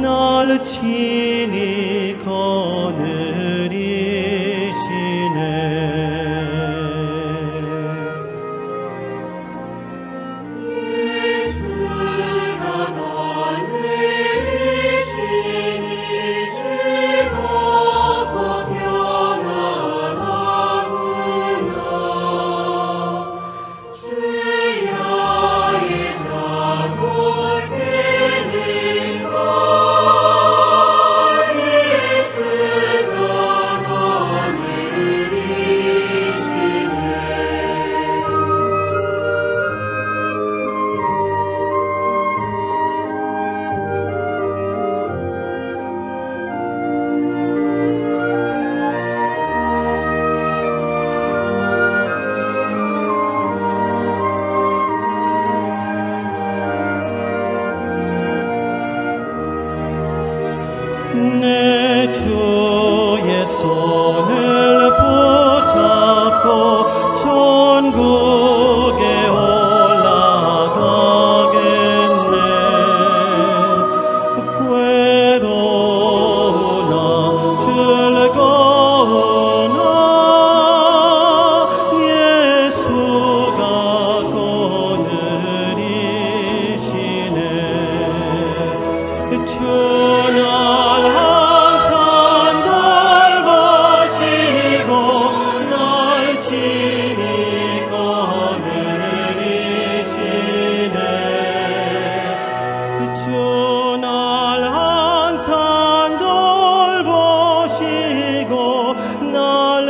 날 친히 거느리시네. 내 주의 손을 붙잡고 천국에 올라가겠네. 괴로우나 즐거우나 예수가 거느리시네. 주나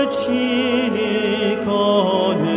친히 거느리시네.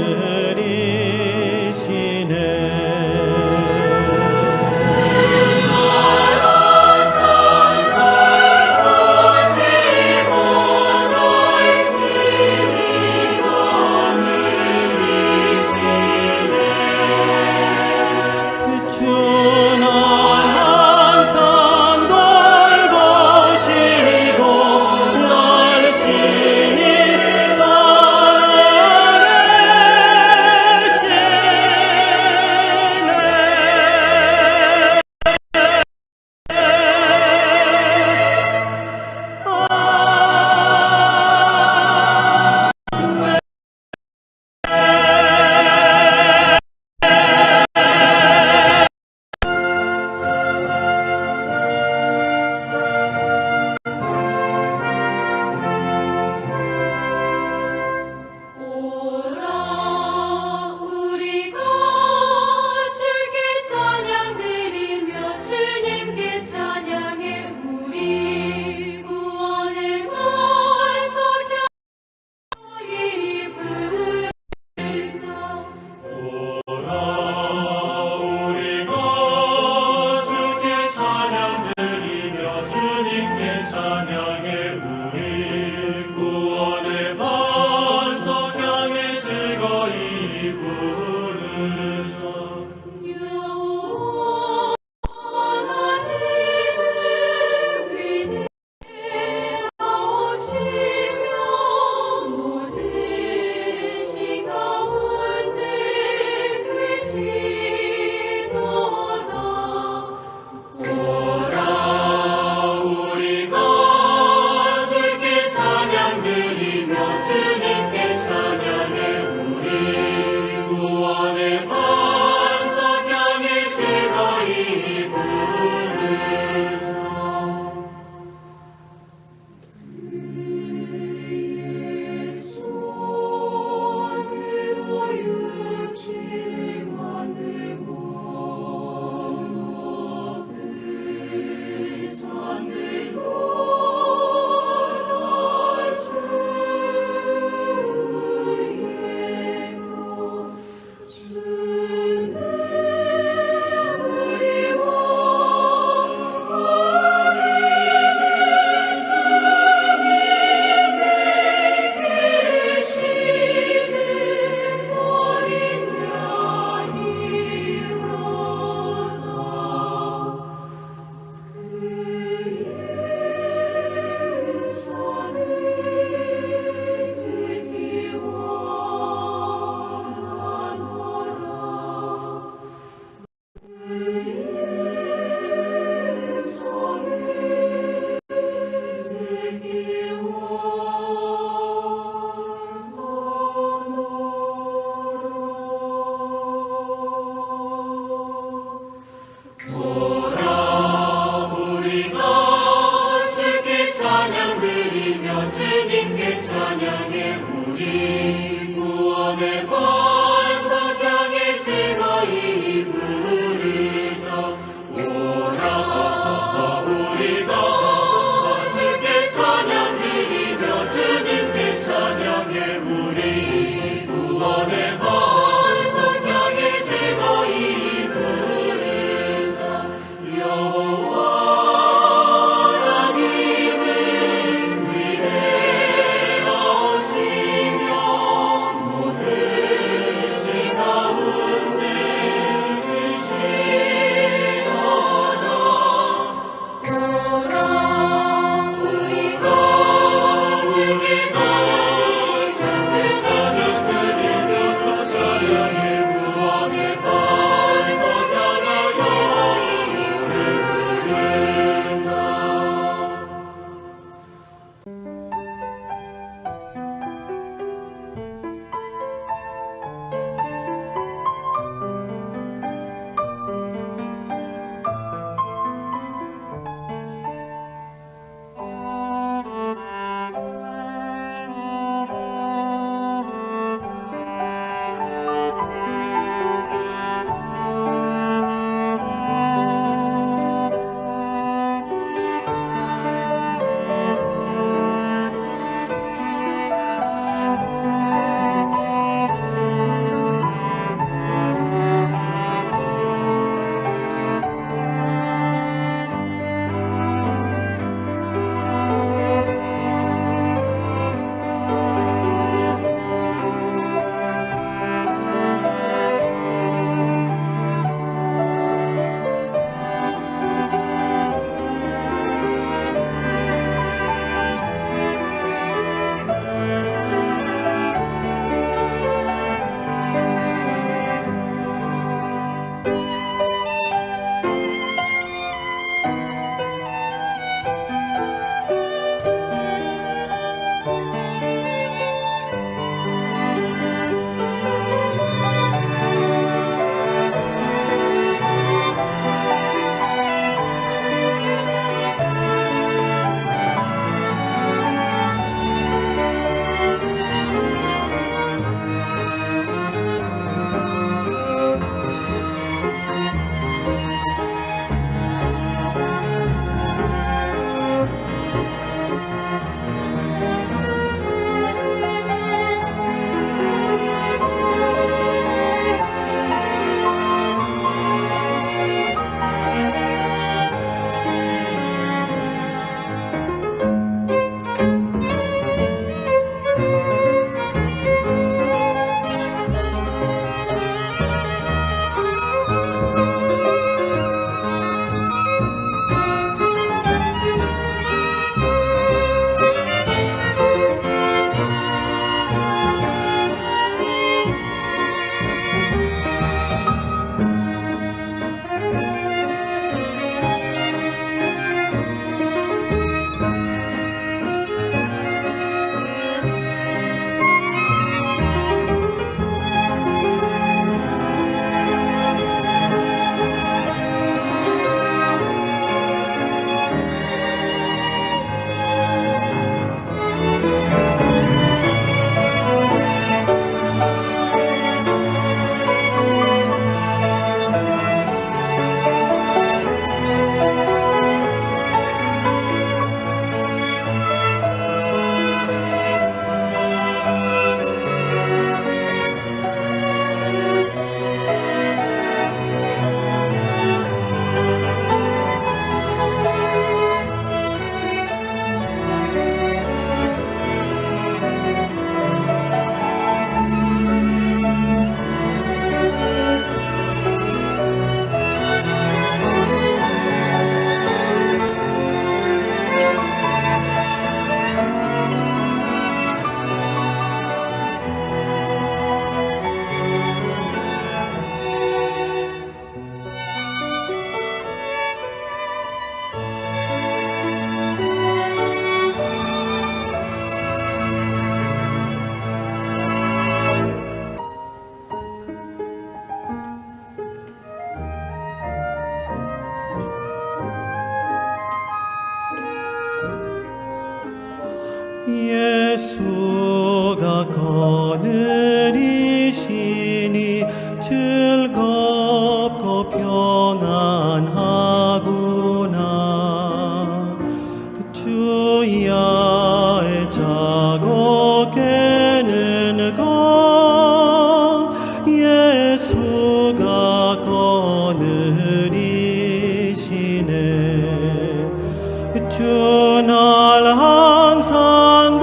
주 날 항상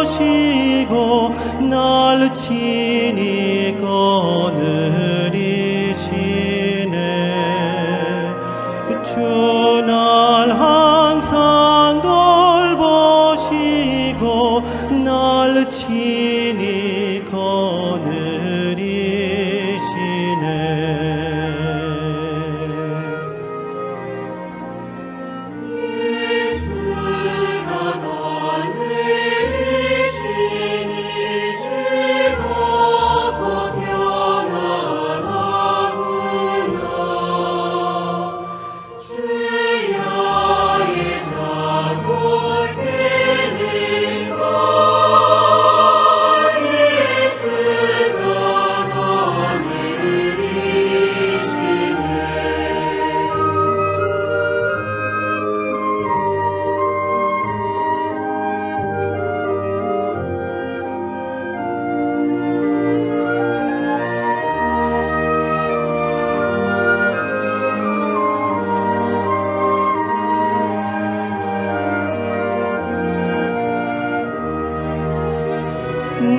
돌보시고 날 친히 거느리시네. 주 날 항상 돌보시고 날 친히 거느리시네.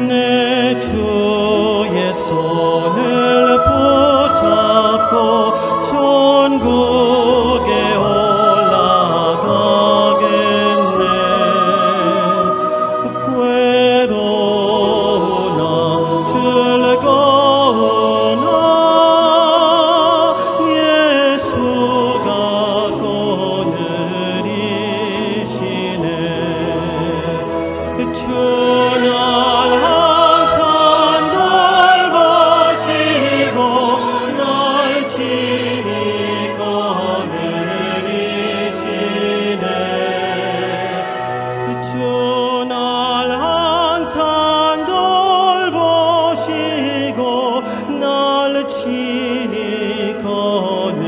내 주의 손을 붙잡고 천국에 올라가겠네. 괴로우나 즐거우나 예수가 거느리시네. 주 날 친히 거느리시네.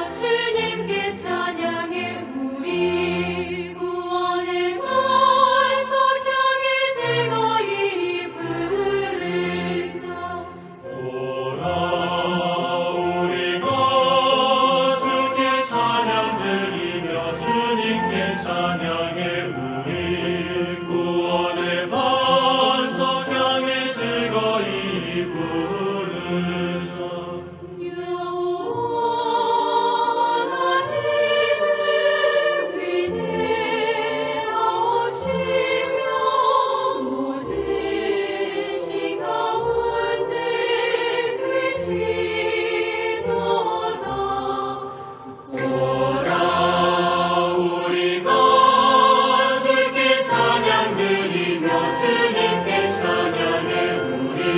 주님께 찬양해 우리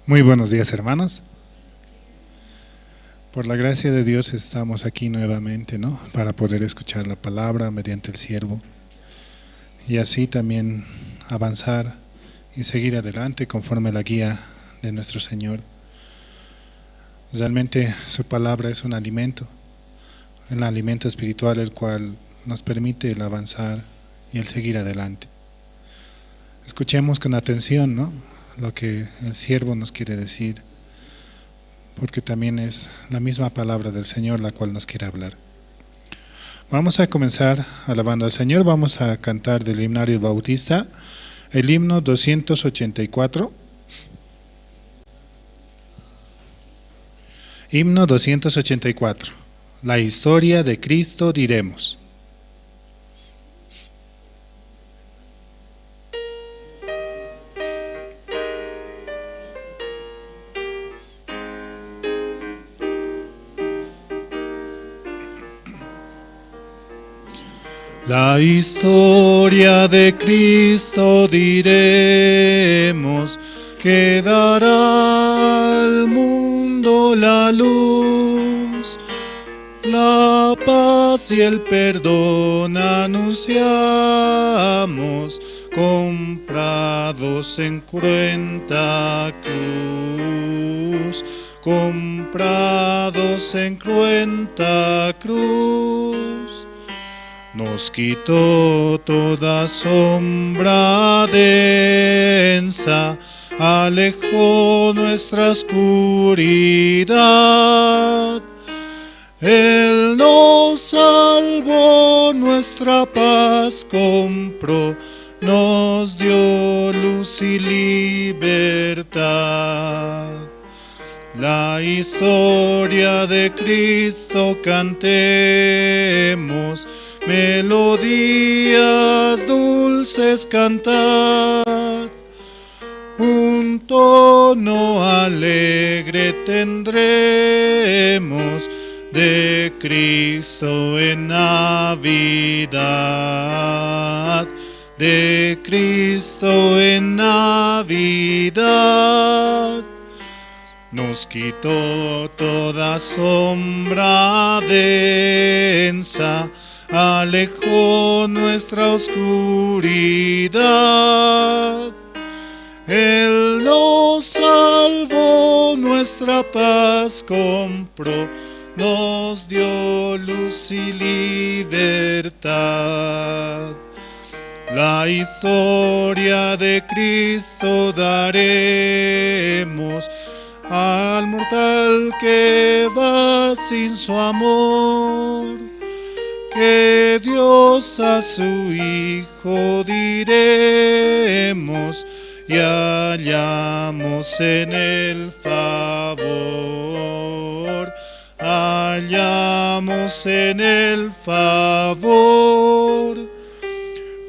Muy buenos días, hermanos. Por la gracia de Dios estamos aquí nuevamente, ¿no? Para poder escuchar la palabra mediante el siervo y así también avanzar y seguir adelante conforme la guía de nuestro Señor. Realmente su palabra es un alimento espiritual, el cual nos permite el avanzar y el seguir adelante. Escuchemos con atención, ¿no?, lo que el siervo nos quiere decir, porque también es la misma palabra del Señor la cual nos quiere hablar. Vamos a comenzar alabando al Señor. Vamos a cantar del himnario bautista el himno 284. Himno 284. La historia de Cristo diremos. La historia de Cristo diremos, que dará al mundo la luz, la paz y el perdón anunciamos, comprados en cruenta cruz, comprados en cruenta cruz. Nos quitó toda sombra densa, alejó nuestra oscuridad. Él nos salvó, nuestra paz compró, nos dio luz y libertad. La historia de Cristo cantemos, melodías dulces cantad, un tono alegre tendremos de Cristo en Navidad, de Cristo en Navidad. Nos quitó toda sombra densa, alejó nuestra oscuridad. Él nos salvó, nuestra paz compró, nos dio luz y libertad. La historia de Cristo daremos al mortal que va sin su amor, que Dios a su Hijo diremos y hallamos en el favor, hallamos en el favor.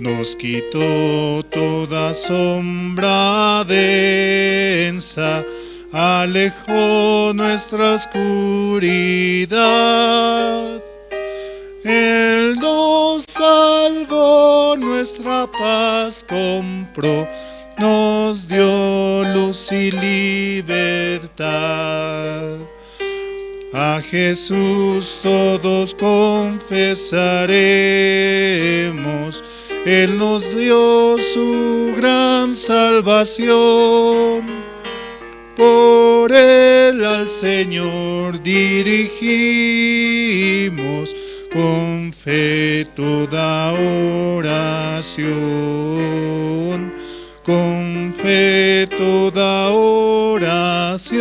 Nos quitó toda sombra densa, alejó nuestra oscuridad. Él nos salvó, nuestra paz compró, nos dio luz y libertad. A Jesús todos confesaremos, Él nos dio su gran salvación. Por Él al Señor dirigimos con fe toda oración, con fe toda oración.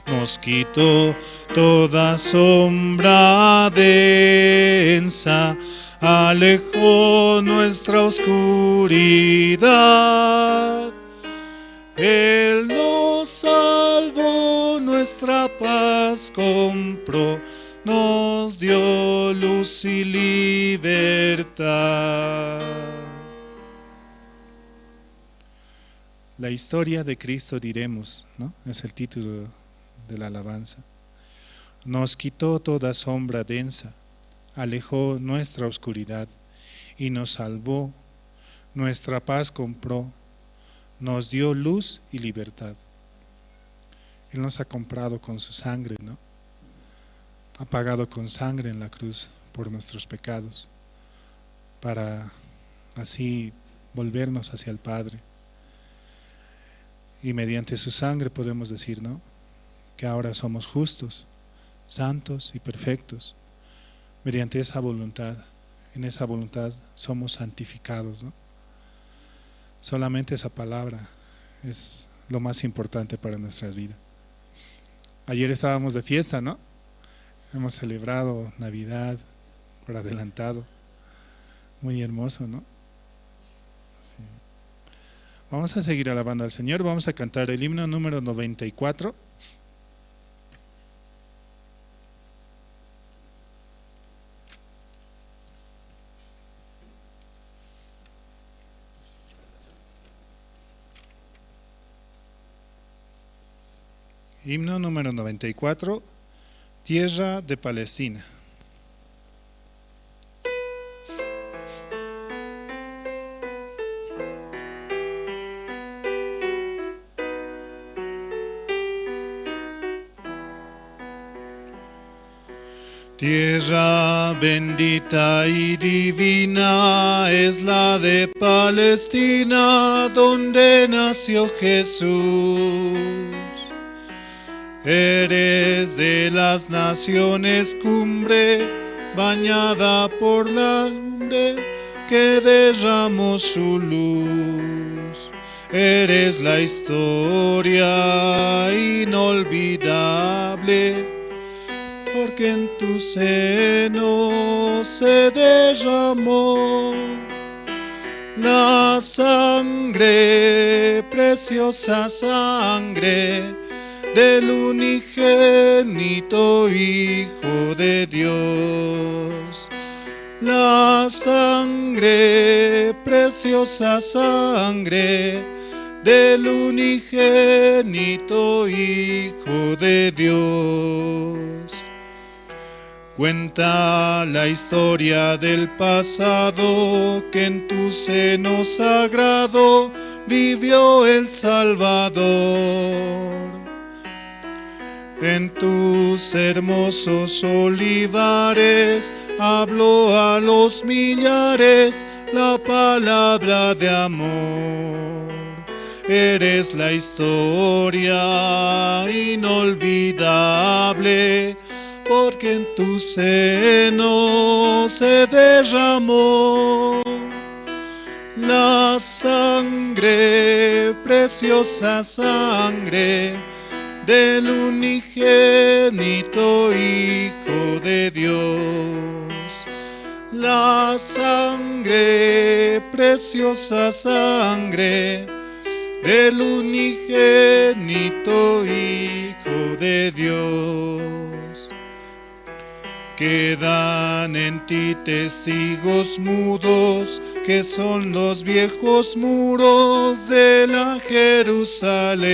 Nos quitó toda sombra densa, alejó nuestra oscuridad. Él nos salvó, nuestra paz compró, nos dio luz y libertad. La historia de Cristo diremos, ¿no? Es el título de la alabanza. Nos quitó toda sombra densa, alejó nuestra oscuridad y nos salvó, nuestra paz compró, nos dio luz y libertad. Él nos ha comprado con su sangre, ¿no? Ha pagado con sangre en la cruz por nuestros pecados, para así volvernos hacia el Padre. Y mediante su sangre podemos decir, ¿no?, que ahora somos justos, santos y perfectos. Mediante esa voluntad, en esa voluntad somos santificados, ¿no? Solamente esa palabra es lo más importante para nuestras vidas. Ayer estábamos de fiesta, ¿no? Hemos celebrado Navidad por adelantado. Muy hermoso, ¿no? Sí. Vamos a seguir alabando al Señor. Vamos a cantar el himno número 94. Himno número 94, Tierra de Palestina. Tierra bendita y divina es la de Palestina, donde nació Jesús. Eres de las naciones cumbre, bañada por la lumbre que derramó su luz. Eres la historia inolvidable, porque en tu seno se derramó la sangre, preciosa sangre del unigénito Hijo de Dios. La sangre, preciosa sangre del unigénito Hijo de Dios. Cuenta la historia del pasado, que en tu seno sagrado vivió el Salvador. En tus hermosos olivares habló a los millares la palabra de amor. Eres la historia inolvidable, porque en tu seno se derramó la sangre, preciosa sangre del unigénito Hijo de Dios. La sangre, preciosa sangre del unigénito Hijo de Dios. Quedan en ti testigos mudos, que son los viejos muros de la Jerusalén.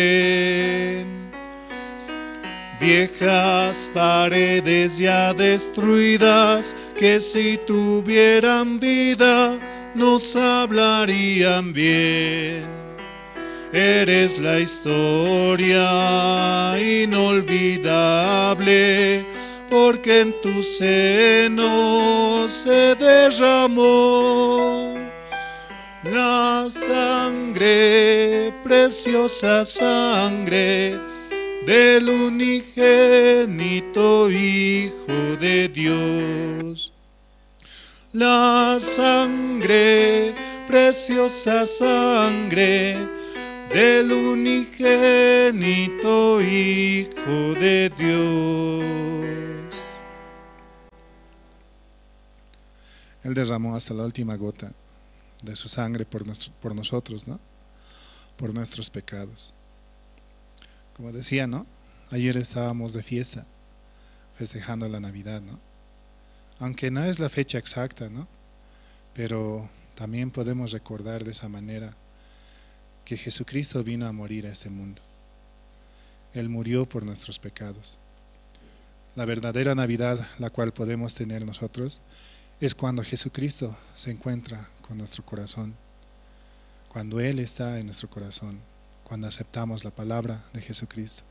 Viejas paredes ya destruidas, que si tuvieran vida nos hablarían bien. Eres la historia inolvidable, porque en tu seno se derramó la sangre, preciosa sangre del unigénito Hijo de Dios. La sangre, preciosa sangre del unigénito Hijo de Dios. Él derramó hasta la última gota de su sangre por nosotros, ¿no? Por nuestros pecados. Como decía, ¿no? Ayer estábamos de fiesta, festejando la Navidad, ¿no? Aunque no es la fecha exacta, ¿no? Pero también podemos recordar de esa manera que Jesucristo vino a morir a este mundo. Él murió por nuestros pecados. La verdadera Navidad, la cual podemos tener nosotros, es cuando Jesucristo se encuentra con nuestro corazón. cuando Él está en nuestro corazón, cuando aceptamos la palabra de Jesucristo,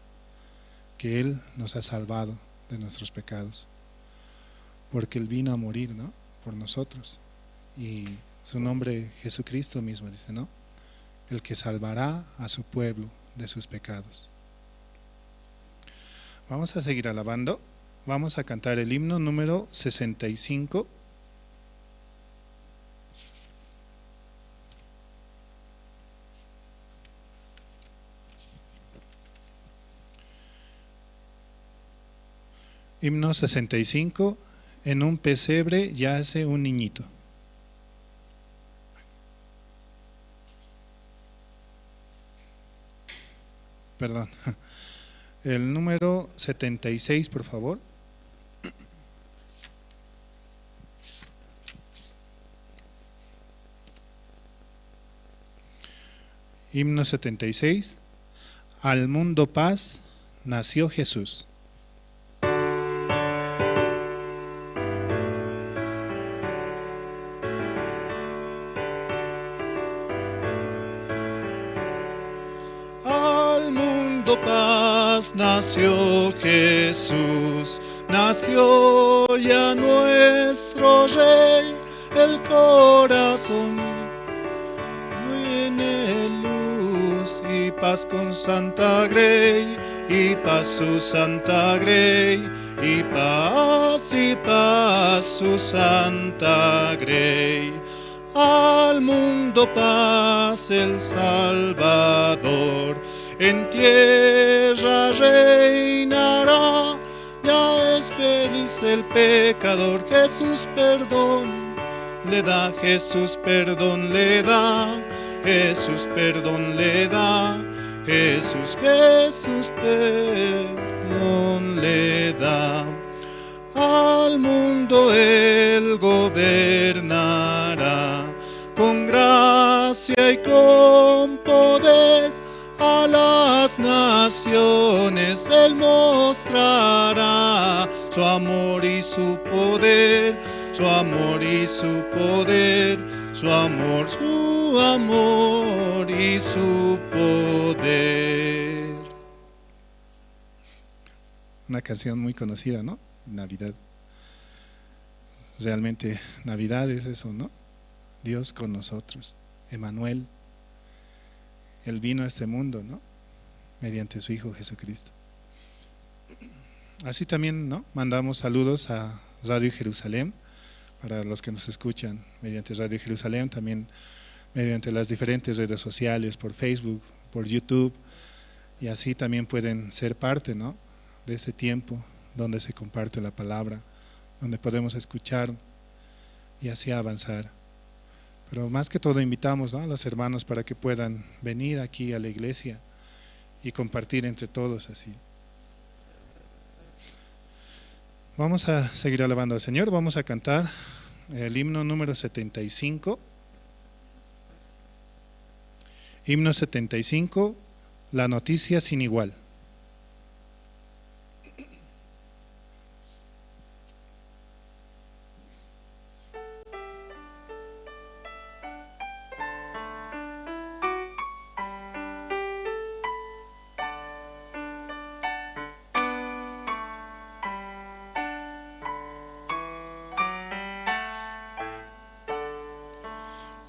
que Él nos ha salvado de nuestros pecados, porque Él vino a morir, ¿no?, por nosotros, y su nombre Jesucristo mismo dice, ¿no?, el que salvará a su pueblo de sus pecados. Vamos a seguir alabando, vamos a cantar el himno número 65. Himno 65, en un pesebre yace un niñito. Perdón. El número 76, por favor. Himno 76. Al mundo paz nació Jesús. Nació Jesús, nació ya nuestro Rey, el corazón tiene luz y paz con Santa Grey, y paz su Santa Grey, y paz su Santa Grey. Al mundo paz el Salvador, en tierra reinará, ya es feliz el pecador. Jesús perdón le da, Jesús perdón le da, Jesús perdón le da, Jesús perdón le da. Al mundo Él gobernará, con gracia y con poder, a las naciones Él mostrará su amor y su poder, su amor y su poder, su amor y su poder. Una canción muy conocida, ¿no? Navidad. Realmente Navidad es eso, ¿no? Dios con nosotros, Emmanuel. Él vino a este mundo, ¿no?, mediante su Hijo Jesucristo. Así también, ¿no?, mandamos saludos a Radio Jerusalén, para los que nos escuchan mediante Radio Jerusalén, también mediante las diferentes redes sociales, por Facebook, por YouTube, y así también pueden ser parte, ¿no?, de este tiempo donde se comparte la palabra, donde podemos escuchar y así avanzar. Pero más que todo invitamos, ¿no?, a los hermanos para que puedan venir aquí a la iglesia y compartir entre todos así. Vamos a seguir alabando al Señor, vamos a cantar el himno número 75. Himno 75, la noticia sin igual.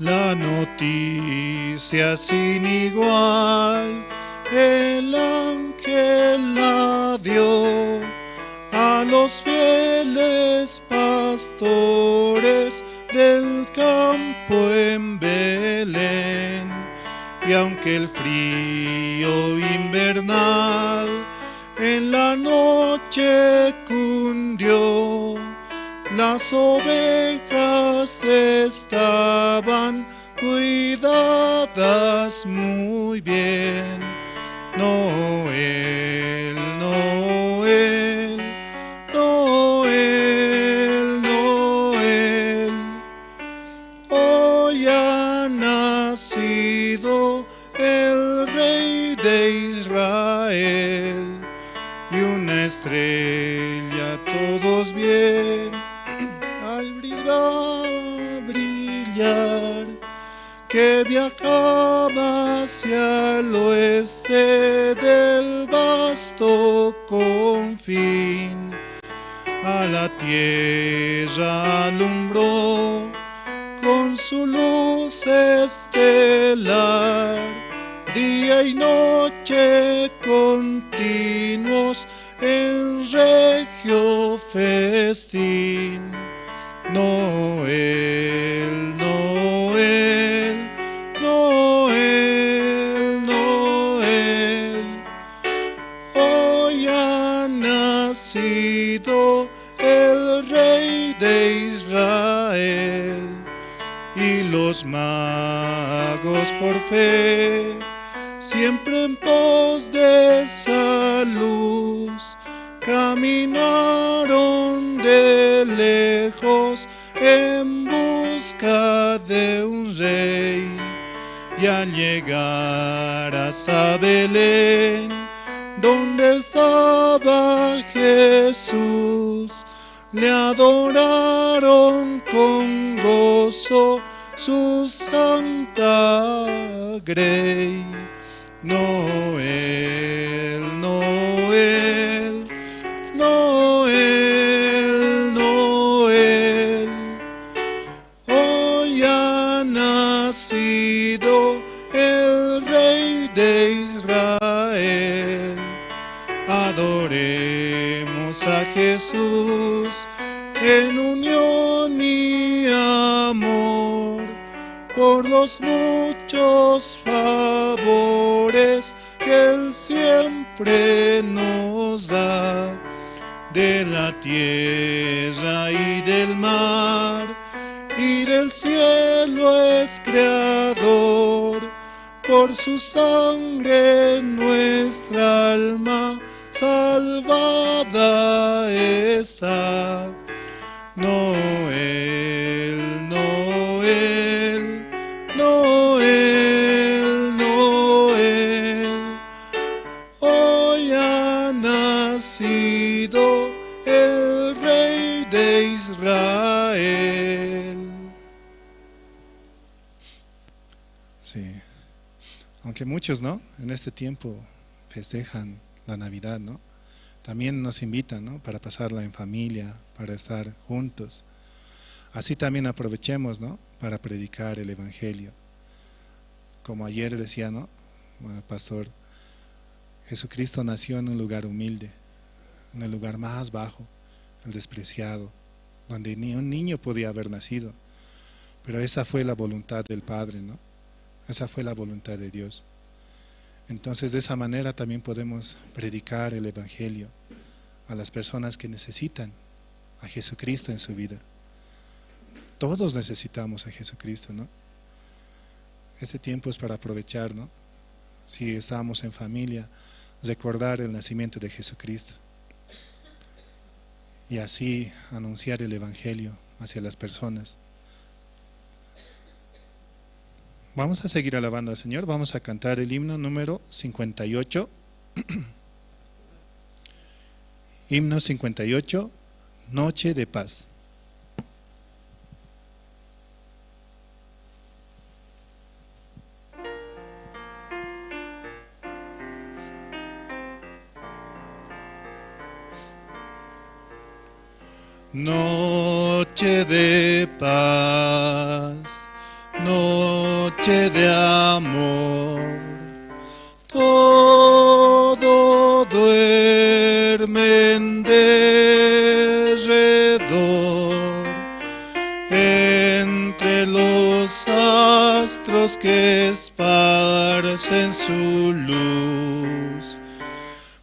La noticia sin igual, el ángel la dio a los fieles pastores del campo en Belén. Y aunque el frío invernal en la noche cundió, las ovejas estaban cuidadas muy bien. Noel, Noel, Noel, Noel, hoy ha nacido el Rey de Israel, y una estrella todos vieron al brillar, que que viajaba hacia el oeste del vasto confín. A la tierra alumbró con su luz estelar, día y noche continuos en regio festín. Noel, Noel, Noel, Noel, hoy ha nacido el Rey de Israel. Y los magos por fe, siempre en pos de esa luz, caminaron de lejos en busca de un rey. Y al llegar hasta Belén, donde estaba Jesús, le adoraron con gozo su santa grey. Noel, Noel, Noel, Noel, hoy ha nacido el Rey de Israel. Adoremos a Jesús en unión y amor, por los muchos favores que Él siempre nos da. De la tierra y del mar y del cielo es creador, por su sangre nuestra alma salvada está. Noel, Noel, Noel, Noel, hoy ha nacido el Rey de Israel. Sí, aunque muchos, ¿no?, en este tiempo festejan la Navidad, ¿no?, también nos invitan, ¿no?, para pasarla en familia, para estar juntos. Así también aprovechemos, ¿no?, para predicar el Evangelio. Como ayer decía, ¿no?, pastor, Jesucristo nació en un lugar humilde, en el lugar más bajo, el despreciado, donde ni un niño podía haber nacido. Pero esa fue la voluntad del Padre, ¿no? Esa fue la voluntad de Dios. Entonces, de esa manera también podemos predicar el Evangelio a las personas que necesitan a Jesucristo en su vida. Todos necesitamos a Jesucristo, ¿no? Este tiempo es para aprovechar, ¿no? Si estamos en familia, recordar el nacimiento de Jesucristo y así anunciar el Evangelio hacia las personas. Vamos a seguir alabando al Señor. Vamos a cantar el himno número 58. Himno 58, Noche de Paz. Noche de paz, noche de amor, todo duerme en derredor, entre los astros que esparcen su luz,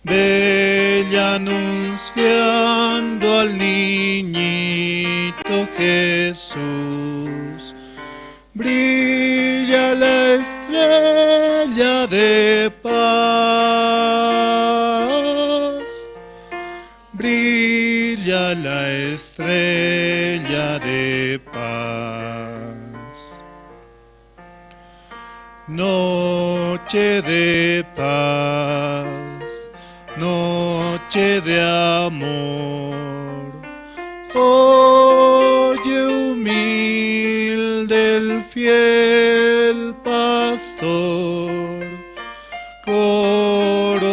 bella anunciando al niñito Jesús. Brilla la estrella de paz, brilla la estrella de paz. Noche de paz, noche de amor, oye humilde el fiel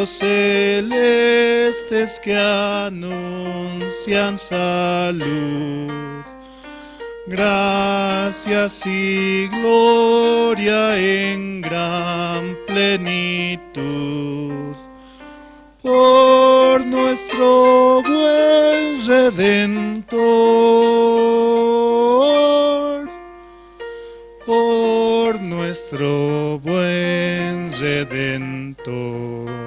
coros celestes que anuncian salud, gracias y gloria en gran plenitud, por nuestro buen Redentor, por nuestro buen Redentor.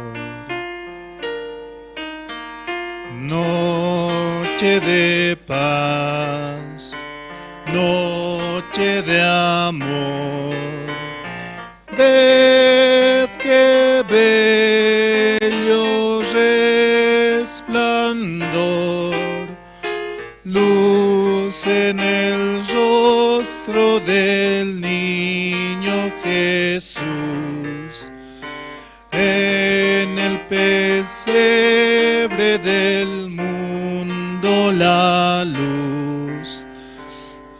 Noche de paz, noche de amor, ved que bello resplandor, luz en el rostro del niño Jesús, en el pesebre del mundo la luz,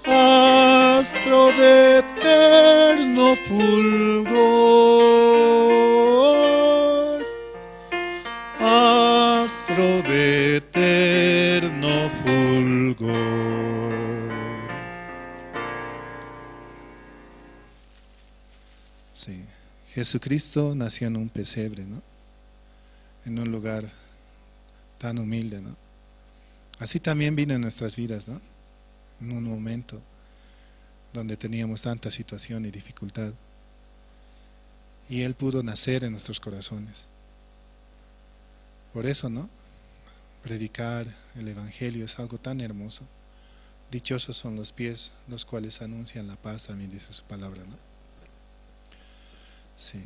astro de eterno fulgor, astro de eterno fulgor. Sí, Jesucristo nació en un pesebre, ¿no? En un lugar tan humilde, ¿no? Así también vino en nuestras vidas, ¿no? En un momento donde teníamos tanta situación y dificultad, y Él pudo nacer en nuestros corazones. Por eso, ¿no? Predicar el Evangelio es algo tan hermoso. Dichosos son los pies los cuales anuncian la paz, también dice su palabra, ¿no? Sí.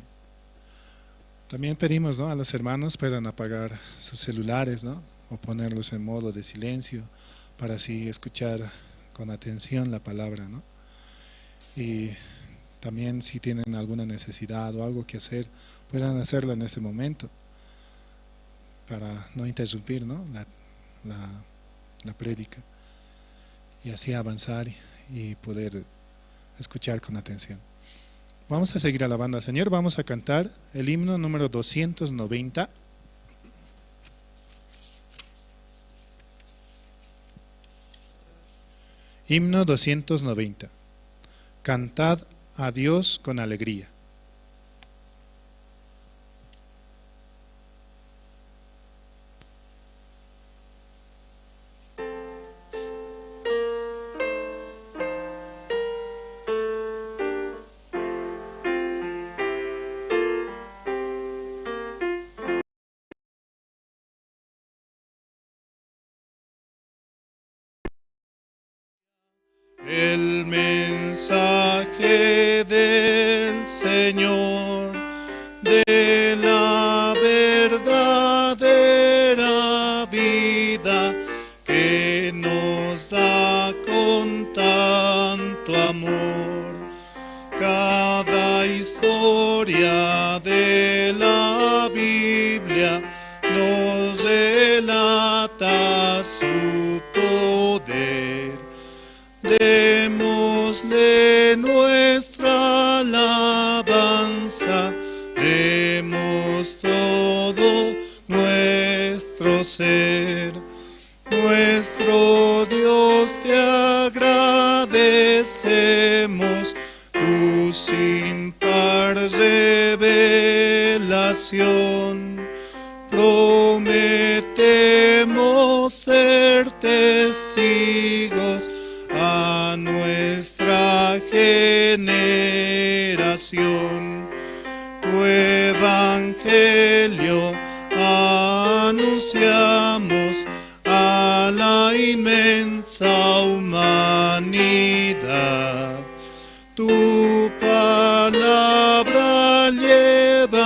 También pedimos, ¿no?, a los hermanos puedan apagar sus celulares, ¿no?, o ponerlos en modo de silencio para así escuchar con atención la palabra, ¿no? Y también si tienen alguna necesidad o algo que hacer, puedan hacerlo en este momento para no interrumpir, ¿no?, la prédica, y así avanzar y poder escuchar con atención. Vamos a seguir alabando al Señor. Vamos a cantar el himno número 290. Himno 290. Cantad a Dios con alegría. El mensaje del Señor, de la verdadera vida que nos da con tanto amor. Cada historia de la Biblia nos relata su poder. Démosle nuestra alabanza, demos todo nuestro ser. Nuestro Dios, te agradecemos tu sin par revelación. Prometemos ser testigos a nuestra generación. Tu evangelio anunciamos a la inmensa humanidad. Tu palabra llevaremos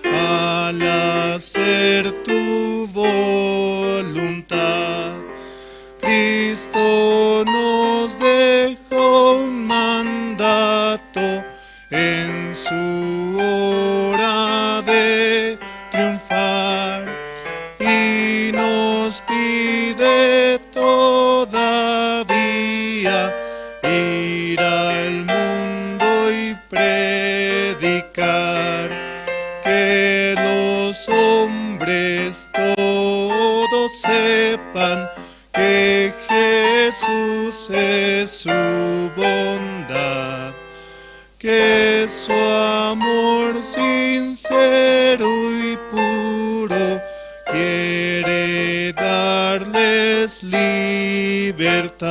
al hacer tu voluntad. Cristo nos dejó un mandato en su hora de triunfar y nos pide todavía ir al mundo y predicar que hombres todos sepan que Jesús es su bondad, que su amor sincero y puro quiere darles libertad.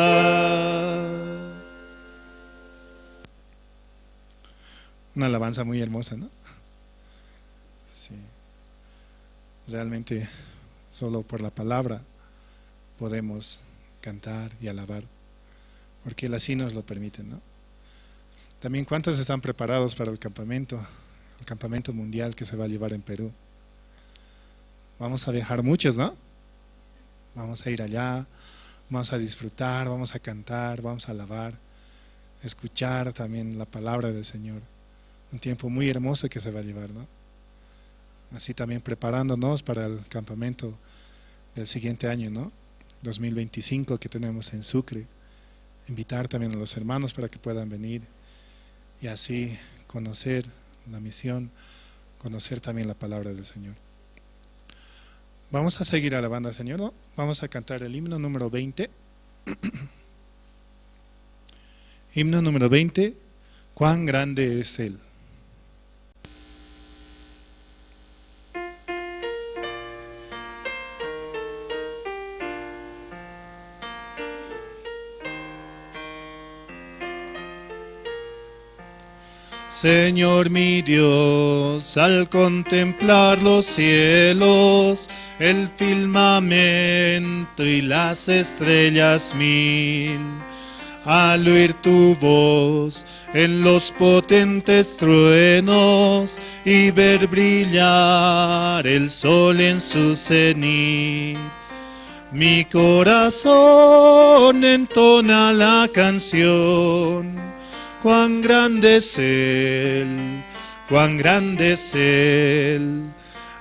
Una alabanza muy hermosa, ¿no? Sí. Realmente solo por la palabra podemos cantar y alabar, porque Él así nos lo permite, ¿no? También, ¿cuántos están preparados para el campamento mundial que se va a llevar en Perú? Vamos a viajar muchos, ¿no? Vamos a ir allá, vamos a disfrutar, vamos a cantar, vamos a alabar, escuchar también la palabra del Señor. Un tiempo muy hermoso que se va a llevar, ¿no? Así también preparándonos para el campamento del siguiente año, ¿no? 2025 que tenemos en Sucre. Invitar también a los hermanos para que puedan venir y así conocer la misión, conocer también la palabra del Señor. Vamos a seguir alabando al Señor, ¿no? Vamos a cantar el himno número 20. Himno número 20, cuán grande es Él. Señor mi Dios, al contemplar los cielos, el firmamento y las estrellas mil, al oír tu voz en los potentes truenos y ver brillar el sol en su cenit, mi corazón entona la canción. Cuán grande es Él, cuán grande es Él.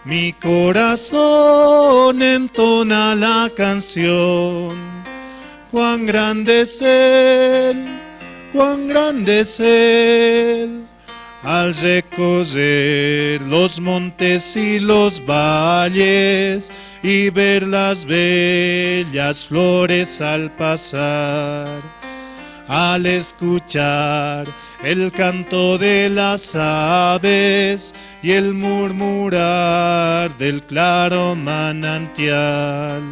Mi corazón entona la canción. Cuán grande es Él, cuán grande es Él. Al recorrer los montes y los valles y ver las bellas flores al pasar, al escuchar el canto de las aves y el murmurar del claro manantial,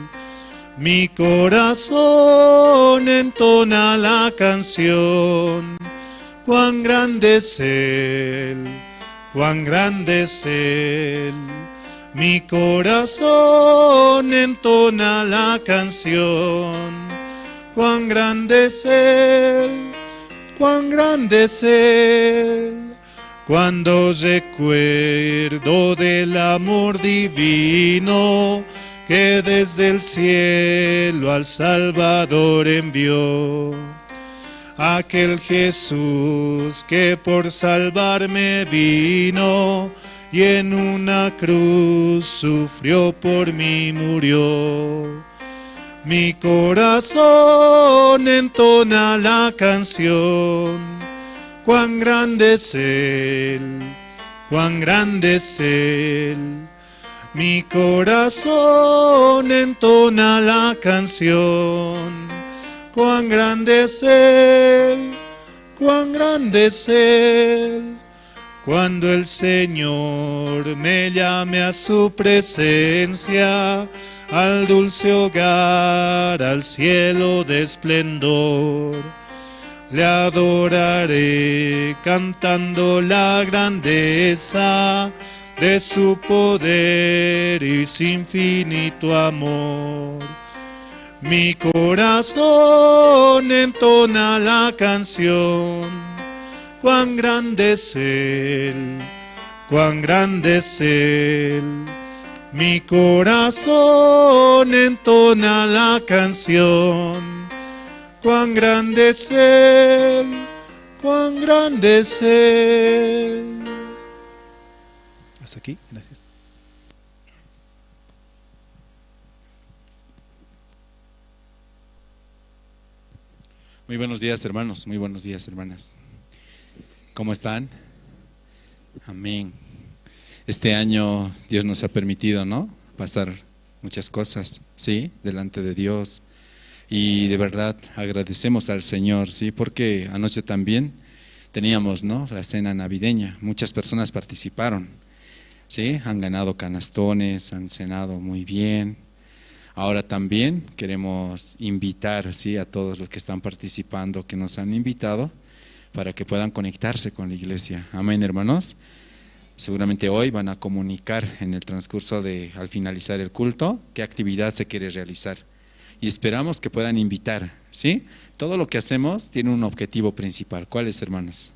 mi corazón entona la canción. Cuán grande es Él, cuán grande es Él. Mi corazón entona la canción. Cuán grande es Él, cuán grande es Él. Cuando recuerdo del amor divino que desde el cielo al Salvador envió, aquel Jesús que por salvarme vino y en una cruz sufrió por mí, murió. Mi corazón entona la canción. Cuán grande es Él, cuán grande es Él. Mi corazón entona la canción. Cuán grande es Él, cuán grande es Él. Cuando el Señor me llame a su presencia, al dulce hogar, al cielo de esplendor, le adoraré cantando la grandeza de su poder y su infinito amor. Mi corazón entona la canción. Cuán grande es Él, cuán grande es Él. Mi corazón entona la canción. Cuán grande es Él, cuán grande es Él. Hasta aquí, gracias. Muy buenos días, hermanos, muy buenos días, hermanas. ¿Cómo están? Amén. Este año Dios nos ha permitido, ¿no?, pasar muchas cosas, ¿sí? Delante de Dios. Y de verdad agradecemos al Señor, ¿sí? Porque anoche también teníamos, ¿no?, la cena navideña. Muchas personas participaron, ¿sí? Han ganado canastones, han cenado muy bien. Ahora también queremos invitar, ¿sí?, a todos los que están participando, que nos han invitado, para que puedan conectarse con la iglesia. Amén, hermanos. Seguramente hoy van a comunicar en el transcurso al finalizar el culto, qué actividad se quiere realizar. Y esperamos que puedan invitar, ¿sí? Todo lo que hacemos tiene un objetivo principal. ¿Cuál es, hermanos?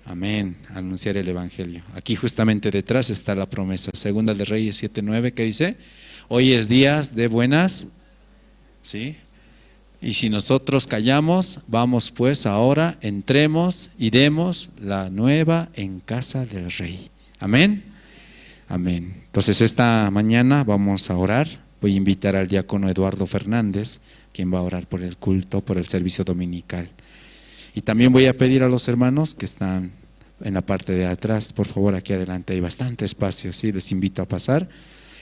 Amén, anunciar el evangelio. Aquí justamente detrás está la promesa. Segunda de Reyes 7:9, ¿qué dice? Hoy es día de buenas, ¿sí? Y si nosotros callamos, vamos pues ahora, entremos y demos la nueva en casa del rey. Amén. Amén. Entonces esta mañana vamos a orar. Voy a invitar al diácono Eduardo Fernández, quien va a orar por el culto, por el servicio dominical. Y también voy a pedir a los hermanos que están en la parte de atrás, por favor, aquí adelante hay bastante espacio, ¿sí? Les invito a pasar.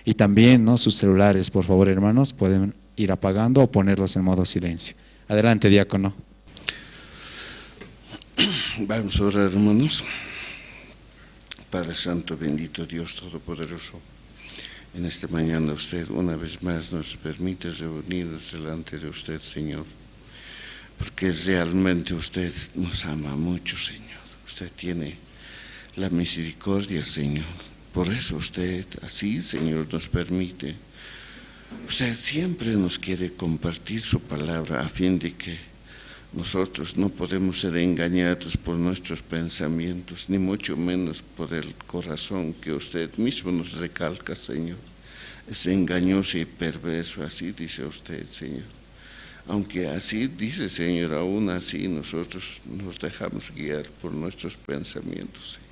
Y también, ¿no?, sus celulares, por favor, hermanos, pueden ir apagando o ponerlos en modo silencio. Adelante, diácono. Vamos a orar, hermanos. Padre Santo, bendito Dios Todopoderoso, en esta mañana usted una vez más nos permite reunirnos delante de usted, Señor, porque realmente usted nos ama mucho, Señor. Usted tiene la misericordia, Señor. Por eso usted así, Señor, nos permite. Usted siempre nos quiere compartir su palabra a fin de que nosotros no podemos ser engañados por nuestros pensamientos, ni mucho menos por el corazón que usted mismo nos recalca, Señor. Es engañoso y perverso, así dice usted, Señor. Aunque así dice, Señor, aún así nosotros nos dejamos guiar por nuestros pensamientos, Señor.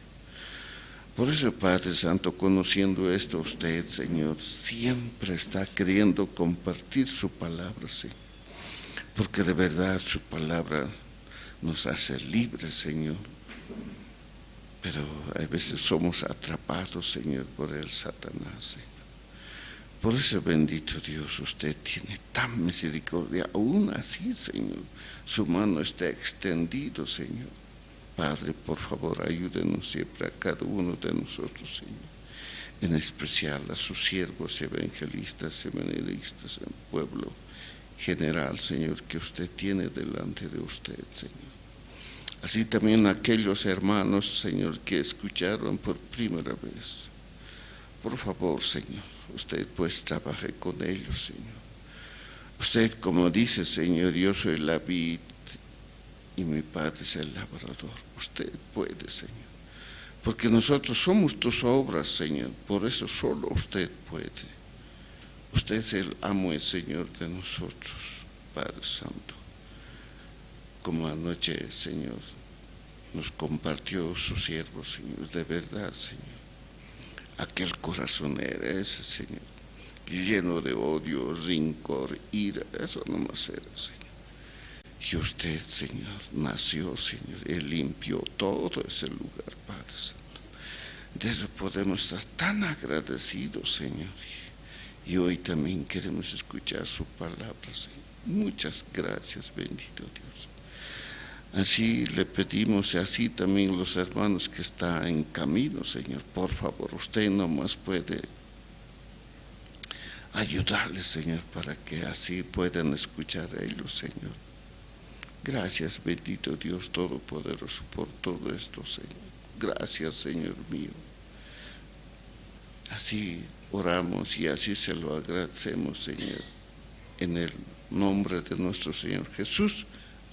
Por eso, Padre Santo, conociendo esto, usted, Señor, siempre está queriendo compartir su palabra, Señor. Porque de verdad su palabra nos hace libres, Señor. Pero a veces somos atrapados, Señor, por el Satanás, Señor. Por eso, bendito Dios, usted tiene tan misericordia. Aún así, Señor, su mano está extendida, Señor. Padre, por favor, ayúdenos siempre a cada uno de nosotros, Señor. En especial a sus siervos evangelistas, seminaristas, en pueblo general, Señor, que usted tiene delante de usted, Señor. Así también aquellos hermanos, Señor, que escucharon por primera vez. Por favor, Señor, usted pues trabaje con ellos, Señor. Usted, como dice, Señor, yo soy la vid y mi Padre es el labrador. Usted puede, Señor, porque nosotros somos tus obras, Señor. Por eso solo usted puede. Usted es el amo y Señor de nosotros, Padre Santo. Como anoche, Señor, nos compartió su siervo, Señor, de verdad, Señor. Aquel corazón era ese, Señor, lleno de odio, rencor, ira. Eso no más era, Señor. Y usted, Señor, nació, Señor, y limpió todo ese lugar, Padre Santo. De eso podemos estar tan agradecidos, Señor. Y hoy también queremos escuchar su palabra, Señor. Muchas gracias, bendito Dios. Así le pedimos, y así también los hermanos que están en camino, Señor. Por favor, usted nomás puede ayudarles, Señor, para que así puedan escuchar a ellos, Señor. Gracias, bendito Dios Todopoderoso, por todo esto, Señor. Gracias, Señor mío. Así oramos y así se lo agradecemos, Señor, en el nombre de nuestro Señor Jesús.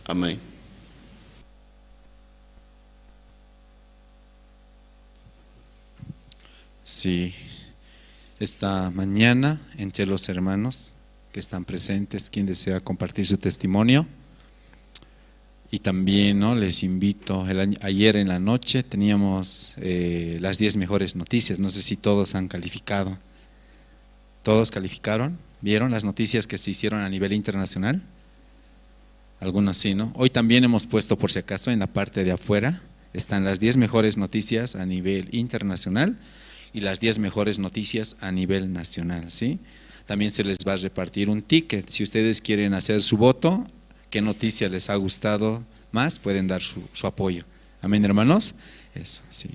Amén. Sí, esta mañana entre los hermanos que están presentes, quien desea compartir su testimonio. Y también, ¿no?, les invito, ayer en la noche teníamos las 10 mejores noticias. No sé si todos han calificado. ¿Todos calificaron? ¿Vieron las noticias que se hicieron a nivel internacional? Algunos sí, ¿no? Hoy también hemos puesto, por si acaso, en la parte de afuera, están las 10 mejores noticias a nivel internacional. y las 10 mejores noticias a nivel nacional, ¿sí? También se les va a repartir un ticket. Si ustedes quieren hacer su voto, qué noticia les ha gustado más, pueden dar su apoyo. Amén, hermanos. Eso, sí.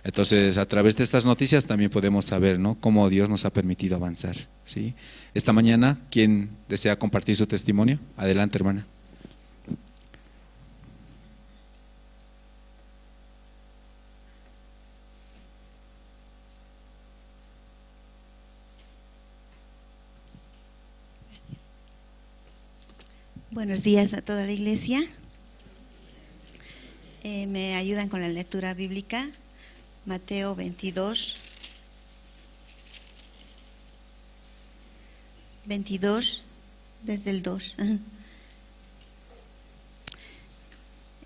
Entonces, a través de estas noticias también podemos saber, ¿no?, cómo Dios nos ha permitido avanzar, ¿sí? Esta mañana, ¿quién desea compartir su testimonio? Adelante, hermana. Buenos días a toda la iglesia. Me ayudan con la lectura bíblica, Mateo 22, 22 desde el 2.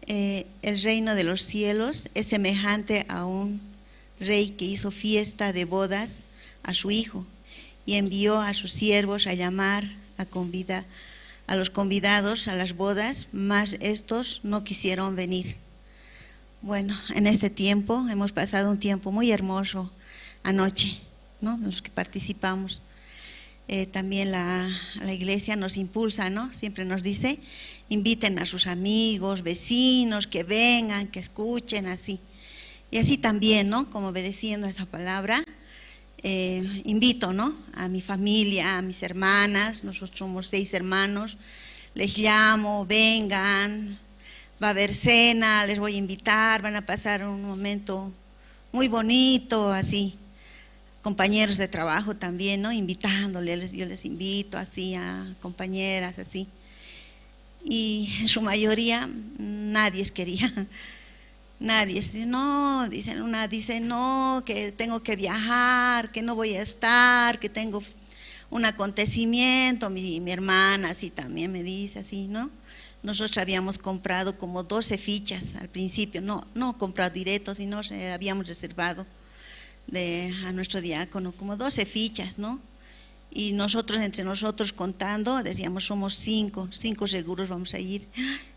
El reino de los cielos es semejante a un rey que hizo fiesta de bodas a su hijo y envió a sus siervos a llamar a los convidados a las bodas, mas estos no quisieron venir. Bueno, en este tiempo hemos pasado un tiempo muy hermoso anoche, ¿no?, los que participamos. También la iglesia nos impulsa, ¿no? Siempre nos dice, inviten a sus amigos, vecinos, que vengan, que escuchen, así. Y así también, ¿no?, como obedeciendo a esa palabra, invito, ¿no?, a mi familia, a mis hermanas, nosotros somos 6 hermanos, les llamo, vengan, va a haber cena, les voy a invitar, van a pasar un momento muy bonito, así. Compañeros de trabajo también, ¿no?, invitándoles, yo les invito así a compañeras, así. Y en su mayoría nadie quería. Nadie, no, una dice no, que tengo que viajar, que no voy a estar, que tengo un acontecimiento. Mi hermana así también me dice así, ¿no? Nosotros habíamos comprado como 12 fichas al principio, no comprado directo, sino habíamos reservado a nuestro diácono como 12 fichas, ¿no? Y nosotros, entre nosotros contando, decíamos somos 5 seguros vamos a ir.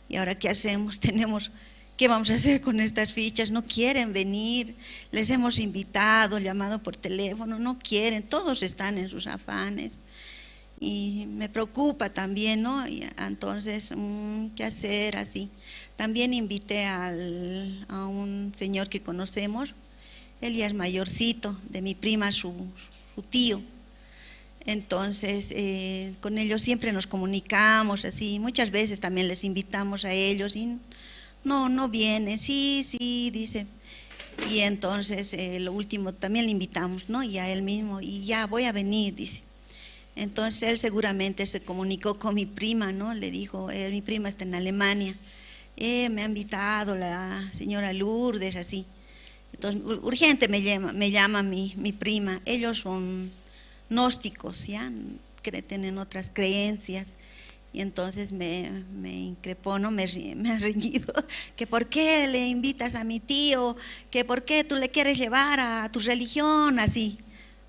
Y ahora ¿qué hacemos? ¿Qué vamos a hacer con estas fichas? No quieren venir, les hemos invitado, llamado por teléfono, no quieren, todos están en sus afanes. Y me preocupa también, ¿no? Y entonces, ¿qué hacer así? También invité a un señor que conocemos, él ya es mayorcito, de mi prima, su tío. Entonces, con ellos siempre nos comunicamos así, muchas veces también les invitamos a ellos y no vienen, sí, dice. Y entonces, lo último también le invitamos, ¿no? Y a él mismo, y ya voy a venir, dice. Entonces, él seguramente se comunicó con mi prima, ¿no? Le dijo, mi prima está en Alemania, me ha invitado la señora Lourdes, así. Entonces, urgente me llama mi prima. Ellos son gnósticos, ¿ya? Tienen otras creencias. Y entonces me increpó, ¿no? Me ha reñido, que por qué le invitas a mi tío, que por qué tú le quieres llevar a tu religión, así.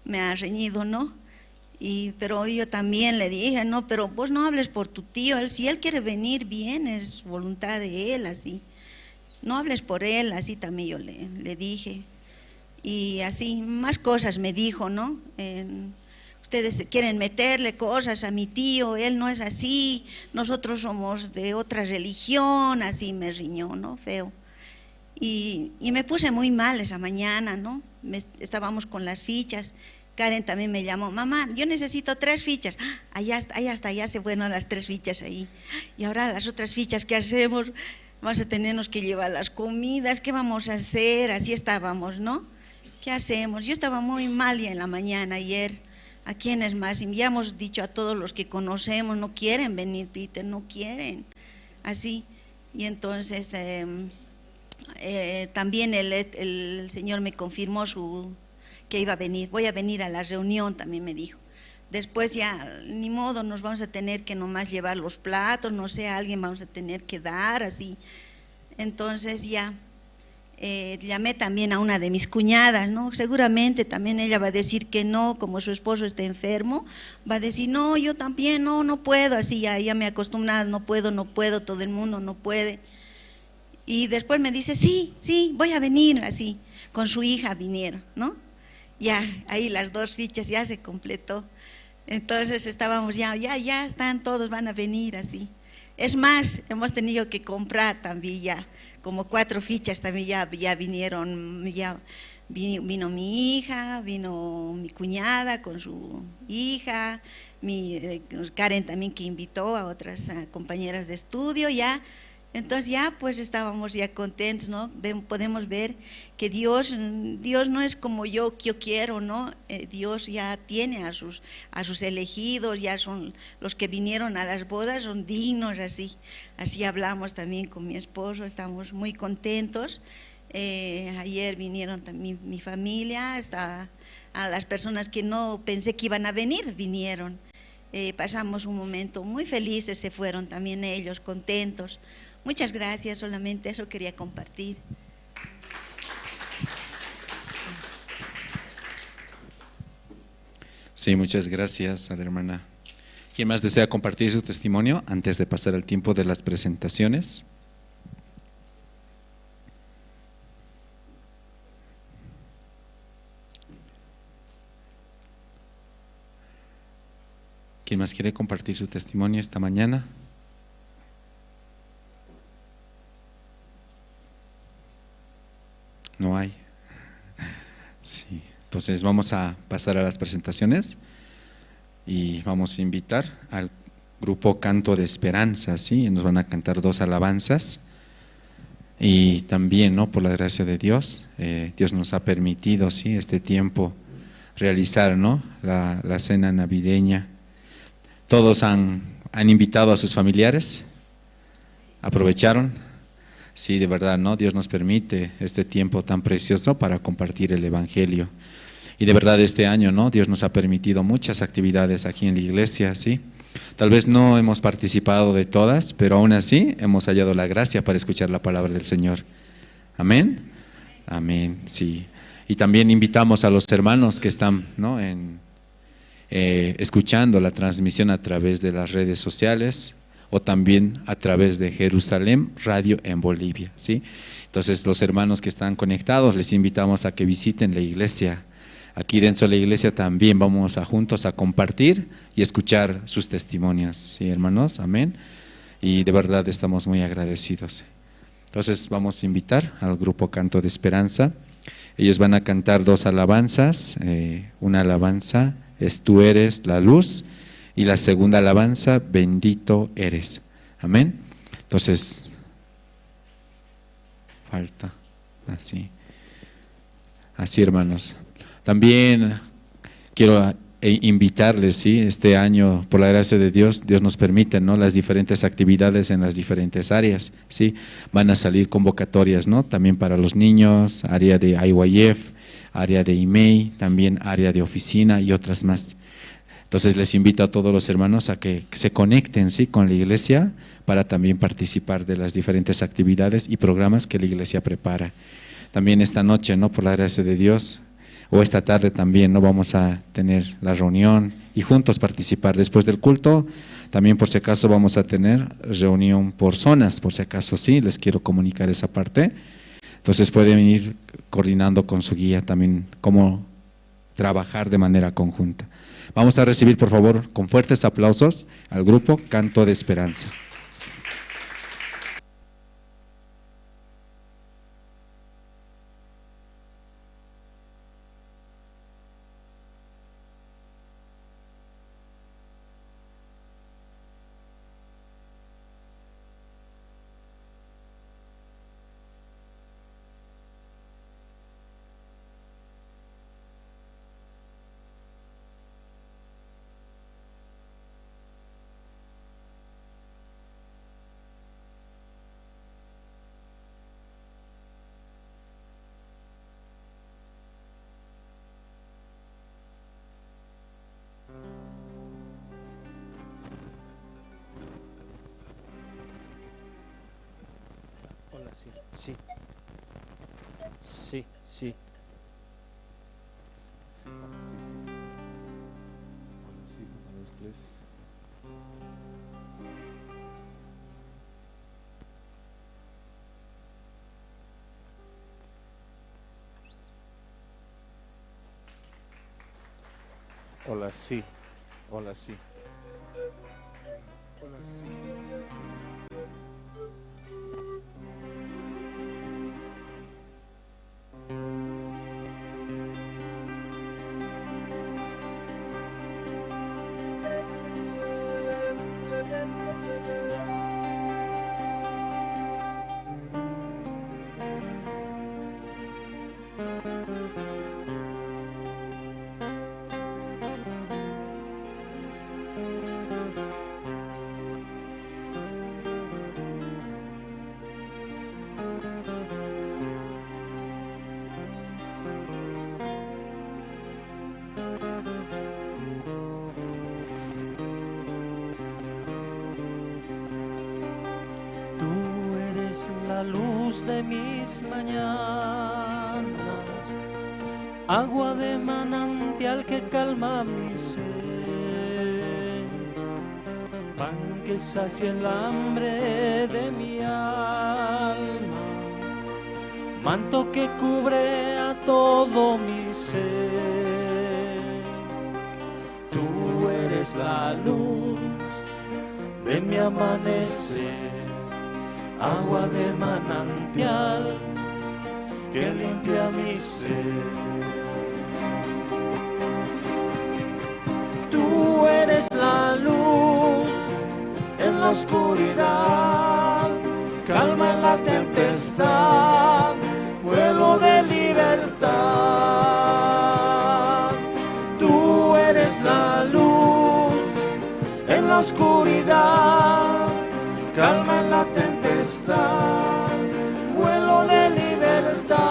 Me ha reñido, ¿no? Pero yo también le dije, no, pero vos no hables por tu tío, si él quiere venir bien, es voluntad de él, así. No hables por él, así también yo le dije. Y así, más cosas me dijo, ¿no? Ustedes quieren meterle cosas a mi tío, él no es así, nosotros somos de otra religión, así me riñó, ¿no? Feo. Y me puse muy mal esa mañana, ¿no? Estábamos con las fichas. Karen también me llamó, mamá, yo necesito 3 fichas. Allá se fueron las 3 fichas ahí. Y ahora las otras fichas, ¿qué hacemos? Vamos a tenernos que llevar las comidas, ¿qué vamos a hacer? Así estábamos, ¿no? ¿Qué hacemos? Yo estaba muy mal ya en la mañana ayer. ¿A quiénes más? Y ya hemos dicho a todos los que conocemos, no quieren venir, Peter, no quieren. Así. Y entonces también el Señor me confirmó que iba a venir. Voy a venir a la reunión, también me dijo. Después ya, ni modo, nos vamos a tener que nomás llevar los platos, no sé, a alguien vamos a tener que dar, así. Entonces ya llamé también a una de mis cuñadas, ¿no? Seguramente también ella va a decir que no, como su esposo está enfermo, va a decir, no, yo también, no puedo, así ya me he acostumbrado, no puedo, todo el mundo no puede. Y después me dice, sí, voy a venir, así, con su hija vinieron, ¿no? ya ahí las 2 fichas ya se completó. Entonces estábamos ya están todos, van a venir así. Es más, hemos tenido que comprar también ya, como 4 fichas también ya vinieron, vino mi hija, vino mi cuñada con su hija, Karen también, que invitó a otras compañeras de estudio ya. Entonces ya pues estábamos ya contentos, ¿no? Podemos ver que Dios no es como yo quiero, ¿no? Dios ya tiene a sus elegidos, ya son los que vinieron a las bodas, son dignos, así hablamos también con mi esposo, estamos muy contentos. Ayer vinieron también mi familia, a las personas que no pensé que iban a venir, vinieron. Pasamos un momento muy felices, se fueron también ellos, contentos. Muchas gracias, solamente eso quería compartir. Sí, muchas gracias a la hermana. ¿Quién más desea compartir su testimonio antes de pasar al tiempo de las presentaciones? ¿Quién más quiere compartir su testimonio esta mañana? No hay. Sí, entonces vamos a pasar a las presentaciones y vamos a invitar al grupo Canto de Esperanza, ¿sí? Nos van a cantar 2 alabanzas y también, ¿no? Por la gracia de Dios, Dios nos ha permitido, ¿sí? Este tiempo realizar, ¿no? La cena navideña. Todos han invitado a sus familiares, aprovecharon. Sí, de verdad, ¿no? Dios nos permite este tiempo tan precioso para compartir el Evangelio. Y de verdad este año, ¿no? Dios nos ha permitido muchas actividades aquí en la iglesia, ¿sí? Tal vez no hemos participado de todas, pero aún así hemos hallado la gracia para escuchar la palabra del Señor. Amén. Amén, sí. Y también invitamos a los hermanos que están, ¿no? Escuchando la transmisión a través de las redes sociales, o también a través de Jerusalén Radio en Bolivia, ¿sí? Entonces los hermanos que están conectados, les invitamos a que visiten la iglesia. Aquí dentro de la iglesia también vamos juntos a compartir y escuchar sus testimonios, ¿sí, hermanos? Amén. Y de verdad estamos muy agradecidos. Entonces vamos a invitar al grupo Canto de Esperanza. Ellos van a cantar 2 alabanzas, una alabanza es Tú eres la luz, y la segunda alabanza, bendito eres. Amén. Entonces, falta, así hermanos. También quiero invitarles, ¿sí? Este año, por la gracia de Dios, Dios nos permite, ¿no? Las diferentes actividades en las diferentes áreas, ¿sí? Van a salir convocatorias, ¿no? También para los niños, área de IYF, área de IMEI, también área de oficina y otras más. Entonces les invito a todos los hermanos a que se conecten, ¿sí? Con la iglesia para también participar de las diferentes actividades y programas que la iglesia prepara. También esta noche, ¿no? Por la gracia de Dios, o esta tarde también, ¿no? Vamos a tener la reunión y juntos participar. Después del culto, también por si acaso vamos a tener reunión por zonas, por si acaso, sí, les quiero comunicar esa parte. Entonces pueden ir coordinando con su guía también cómo trabajar de manera conjunta. Vamos a recibir, por favor, con fuertes aplausos al grupo Canto de Esperanza. Hola, sí, sí. Sí, sí. Sí, sí, sí. Bueno, sí, 1, 2, 3. Hola, sí. Hola, sí. Tú eres la luz de mis mañanas, agua de manantial que calma mi sed, pan que sacia el hambre de mi alma, manto que cubre a todo mi ser. Tú eres la luz de mi amanecer, agua de manantial que limpia mi ser. Tú eres la luz en la oscuridad, calma en la tempestad, vuelo de libertad. Tú eres la luz en la oscuridad, calma en la tempestad, vuelo de libertad.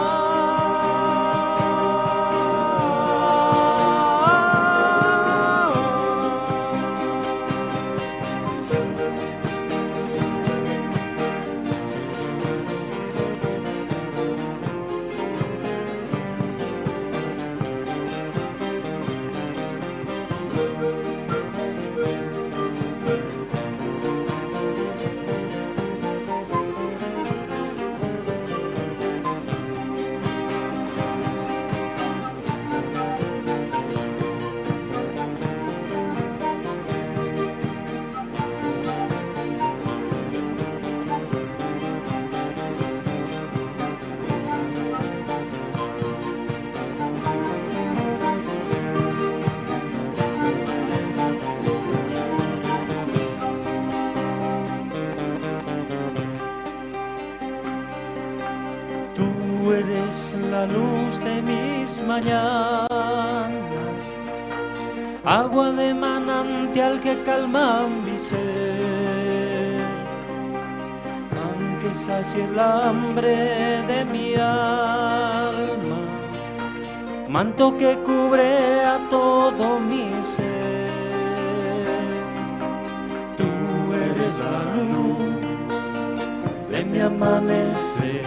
Tú eres la luz de mis mañanas, agua de manantial que calma mi ser, pan que sacia el hambre de mi alma, manto que cubre a todo mi ser. Tú eres la luz de mi amanecer,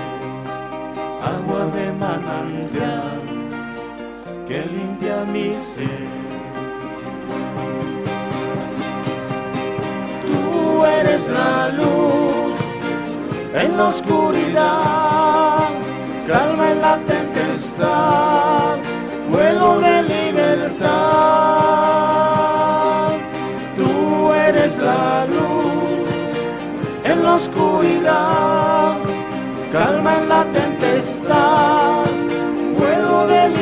agua de manantial que limpia mi ser. Tú eres la luz en la oscuridad, calma en la tempestad, vuelo de libertad. Tú eres la luz en la oscuridad, calma en la tempestad, vuelo de libertad.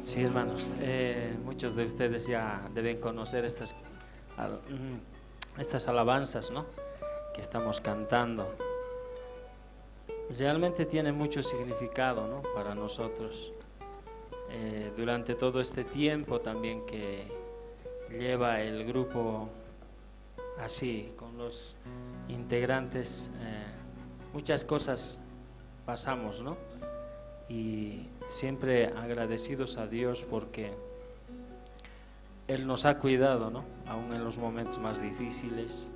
Sí, hermanos, muchos de ustedes ya deben conocer estas alabanzas, ¿no?, que estamos cantando. Realmente tiene mucho significado, ¿no?, para nosotros. Durante todo este tiempo también que lleva el grupo así, con los integrantes, muchas cosas pasamos, ¿no? Y siempre agradecidos a Dios porque Él nos ha cuidado, ¿no?, aún en los momentos más difíciles.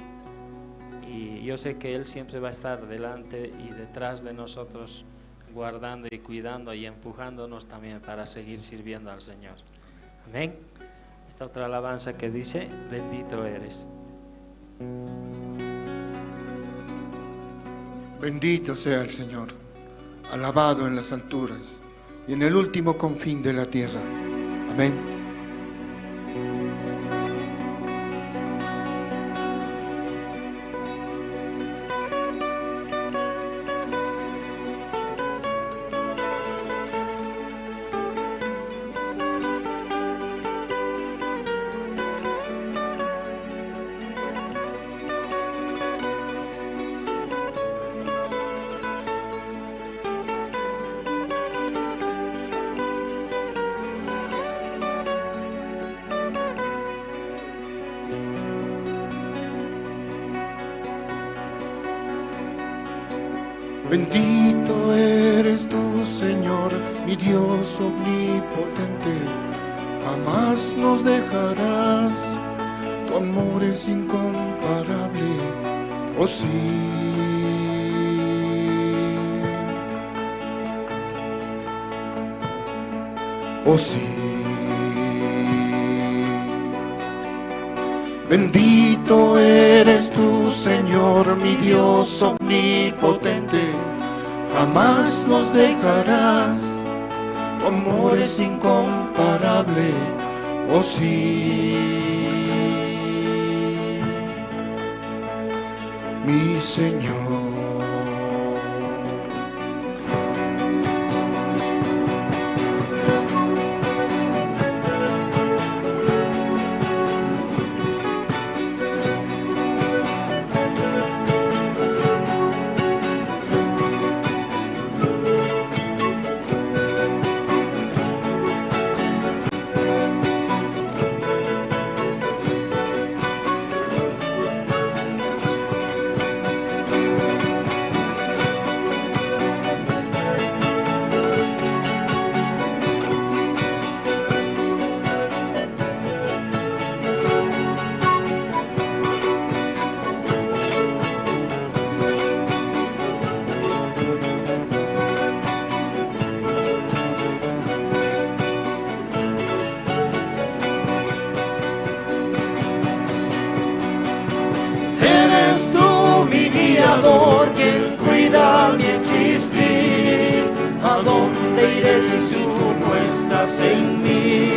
Y yo sé que Él siempre va a estar delante y detrás de nosotros, guardando y cuidando y empujándonos también para seguir sirviendo al Señor. Amén. Esta otra alabanza que dice: bendito eres. Bendito sea el Señor, alabado en las alturas y en el último confín de la tierra. Amén. Bendito eres tú, Señor, mi Dios omnipotente, jamás nos dejarás, tu amor es incomparable, oh sí. Oh sí. Bendito eres tú, Señor, mi Dios omnipotente, jamás nos dejarás, tu amor es incomparable, oh sí, mi Señor. Eres tú mi guiador, quien cuida mi existir. ¿A dónde iré si tú no estás en mí?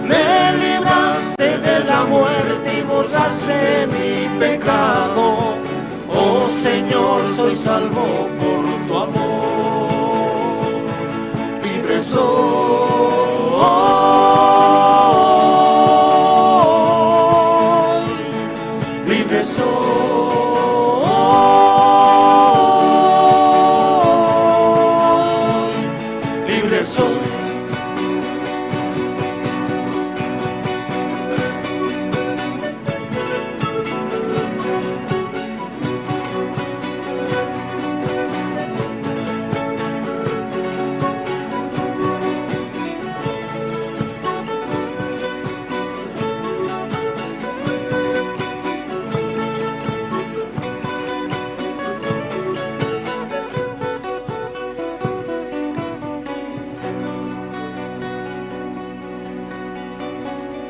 Me libraste de la muerte y borraste mi pecado. Oh Señor, soy salvo por tu amor. Libre soy. Libre soy, libre soy.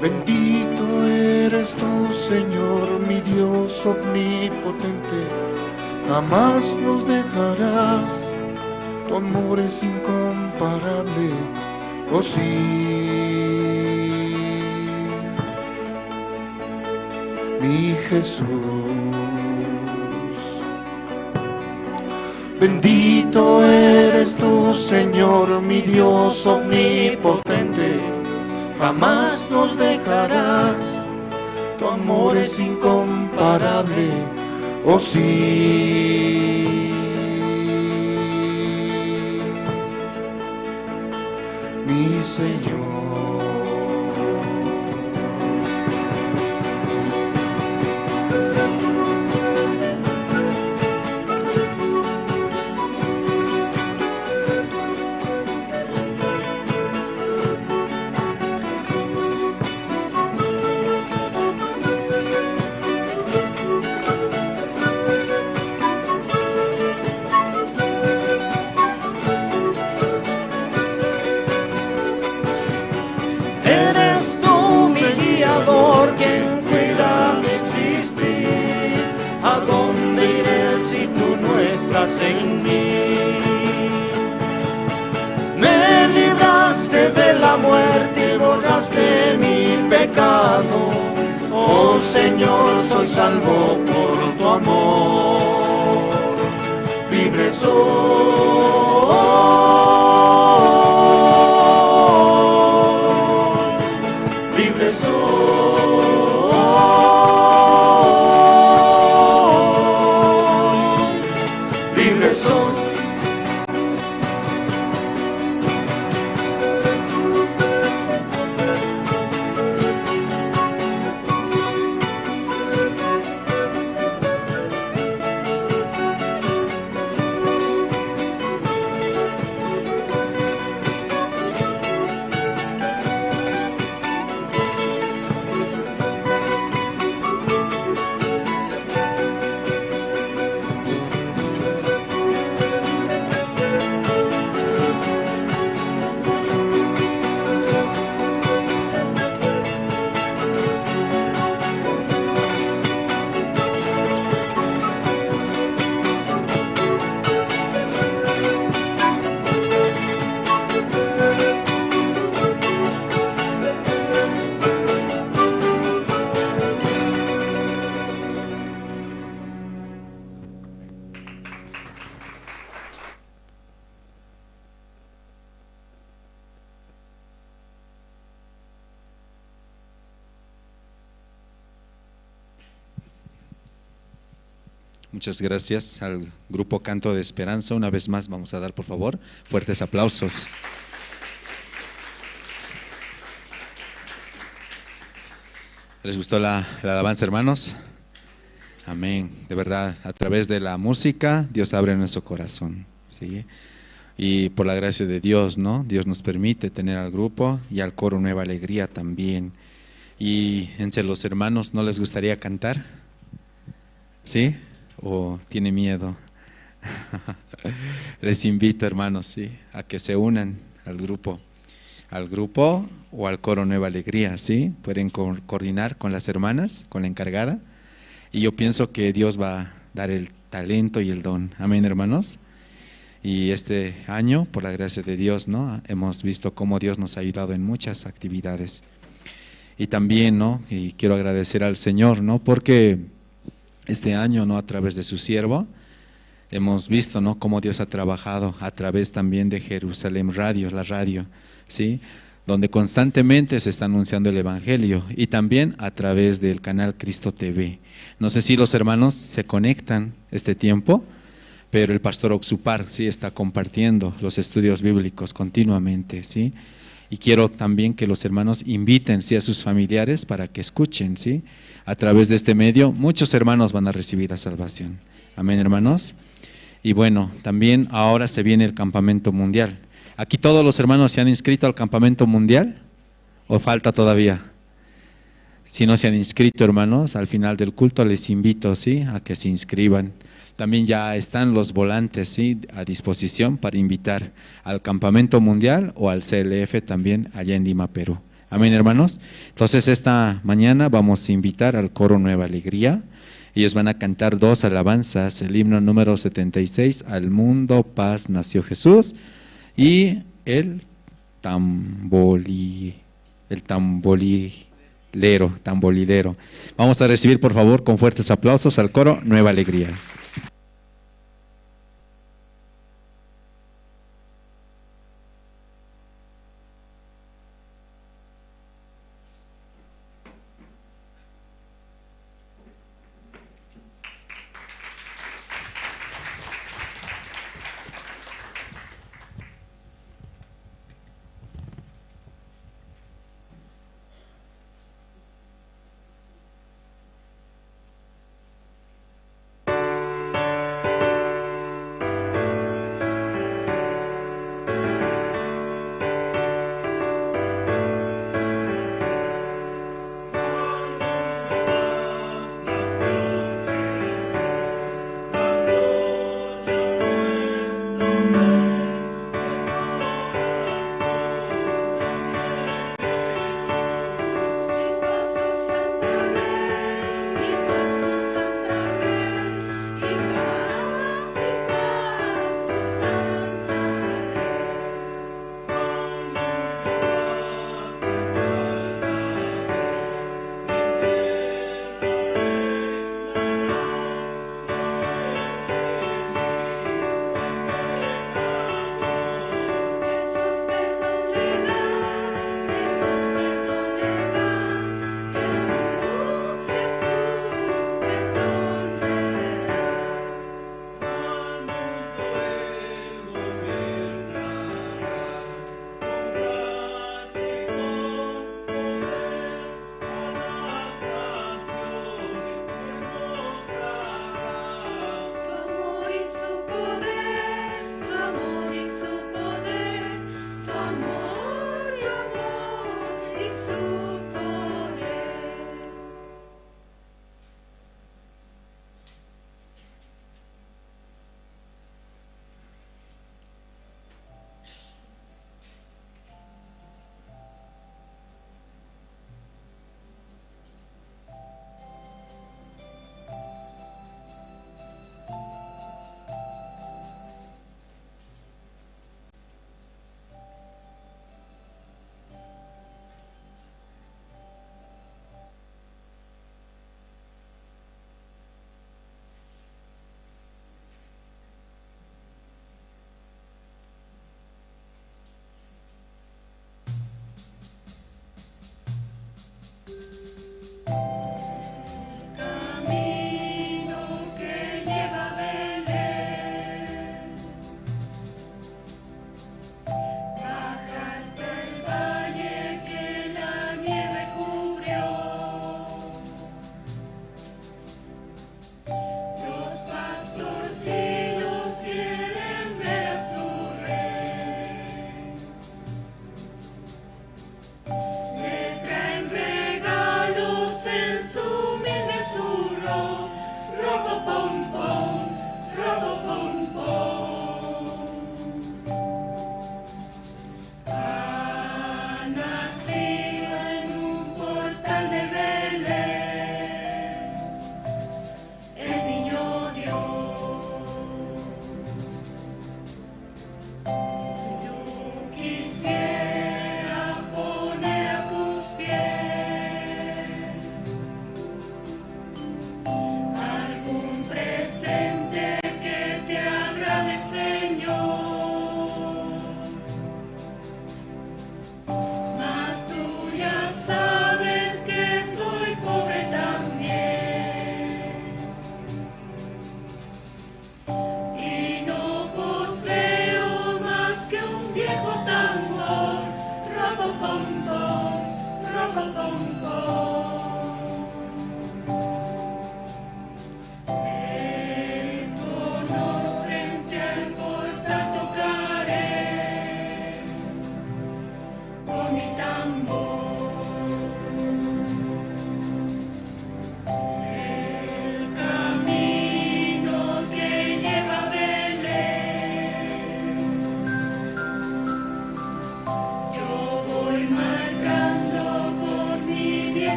Bendito eres tú, Señor, mi Dios omnipotente, jamás nos dejarás, tu amor es incomparable, oh sí, mi Jesús. Bendito eres tú, Señor, mi Dios omnipotente, jamás nos dejarás, tu amor es incomparable, oh sí. Mi Señor. Eres tú mi guiador, quien cuida mi existir. ¿A dónde iré si tú no estás en mí? Me libraste de la muerte y borraste mi pecado. Oh Señor, soy salvo por tu amor. Libre soy. Libre soy, libre soy. Muchas gracias al grupo Canto de Esperanza. Una vez más vamos a dar, por favor, fuertes aplausos. ¿Les gustó la alabanza, hermanos? Amén. De verdad, a través de la música, Dios abre nuestro corazón, ¿sí? Y por la gracia de Dios, ¿no? Dios nos permite tener al grupo y al coro Nueva Alegría también. Y entre los hermanos, ¿no les gustaría cantar? ¿Sí? ¿O tiene miedo? Les invito, hermanos, ¿sí?, a que se unan al grupo o al coro Nueva Alegría, ¿sí? Pueden coordinar con las hermanas, con la encargada, y yo pienso que Dios va a dar el talento y el don. Amén, hermanos. Y este año, por la gracia de Dios, ¿no?, hemos visto cómo Dios nos ha ayudado en muchas actividades. Y también, ¿no?, y quiero agradecer al Señor, ¿no?, porque este año, ¿no?, a través de su siervo, hemos visto, ¿no?, cómo Dios ha trabajado a través también de Jerusalén Radio, la radio, ¿sí?, donde constantemente se está anunciando el Evangelio, y también a través del canal Cristo TV. No sé si los hermanos se conectan este tiempo, pero el pastor Oxupar sí está compartiendo los estudios bíblicos continuamente, ¿sí? Y quiero también que los hermanos inviten, ¿sí?, a sus familiares para que escuchen, ¿sí? A través de este medio, muchos hermanos van a recibir la salvación. Amén, hermanos. Y bueno, también ahora se viene el campamento mundial. ¿Aquí todos los hermanos se han inscrito al campamento mundial? ¿O falta todavía? Si no se han inscrito, hermanos, al final del culto les invito, ¿sí?, a que se inscriban. También ya están los volantes, ¿sí?, a disposición para invitar al campamento mundial o al CLF también allá en Lima, Perú. Amén, hermanos. Entonces esta mañana vamos a invitar al coro Nueva Alegría. Ellos van a cantar 2 alabanzas, el himno número 76, Al mundo paz nació Jesús, y el tambolilero. Vamos a recibir, por favor, con fuertes aplausos al coro Nueva Alegría.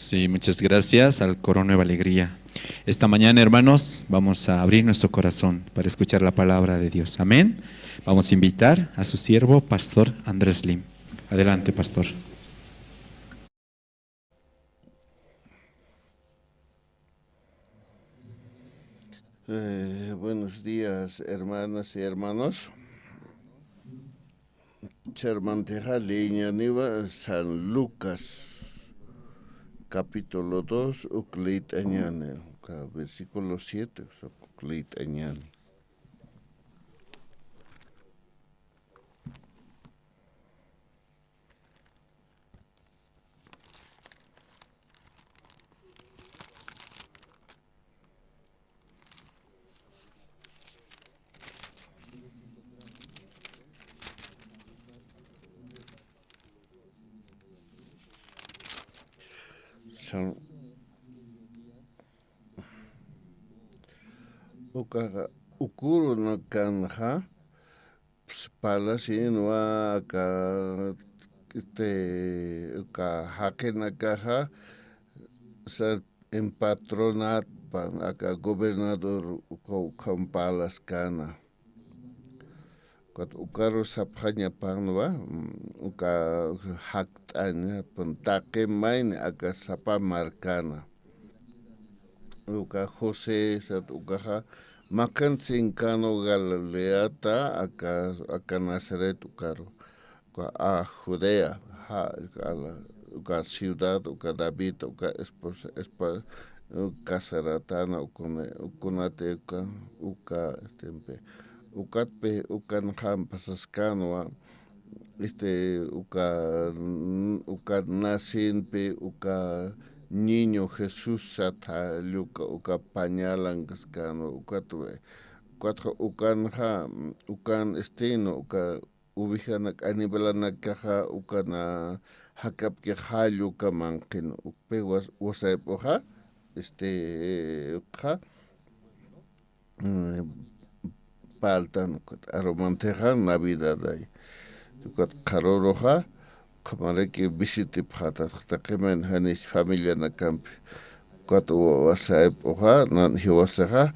Sí, muchas gracias al Coro Nueva Alegría. Esta mañana, hermanos, vamos a abrir nuestro corazón para escuchar la palabra de Dios. Amén. Vamos a invitar a su siervo, Pastor Andrés Lim. Adelante, Pastor. Buenos días, hermanas y hermanos. Charmanteja Leña Niva, San Lucas, capítulo 2, Ucleit Añane, versículo 7, Ucleit Añane. Ukuru na kanja palasinua ka ka hake na caja sa empatronat pan aka gobernador ukan palas kana kat ukaro saphaña panwa uka haktanya pentake main aka sapa marcana uka José sat ukaha makan sincano Galileata aka Nazaret ukaro a Judea uka ciudad uka David uka esposa uka Saratana ukunate uka tempe ukatpe ukan ham pasascanwa uka nacinpe uka niño Jesús sata uka pañalan cascano ukatwe ukan estino uka ubijanak anibalana caja ukana hakap que hallo kamankin upewas wasepoja paltan aromanteja Navidad ay ukat karoroja kamare que visite pata takemen hanis familia na campi ukat wasepoja nan hiwasaja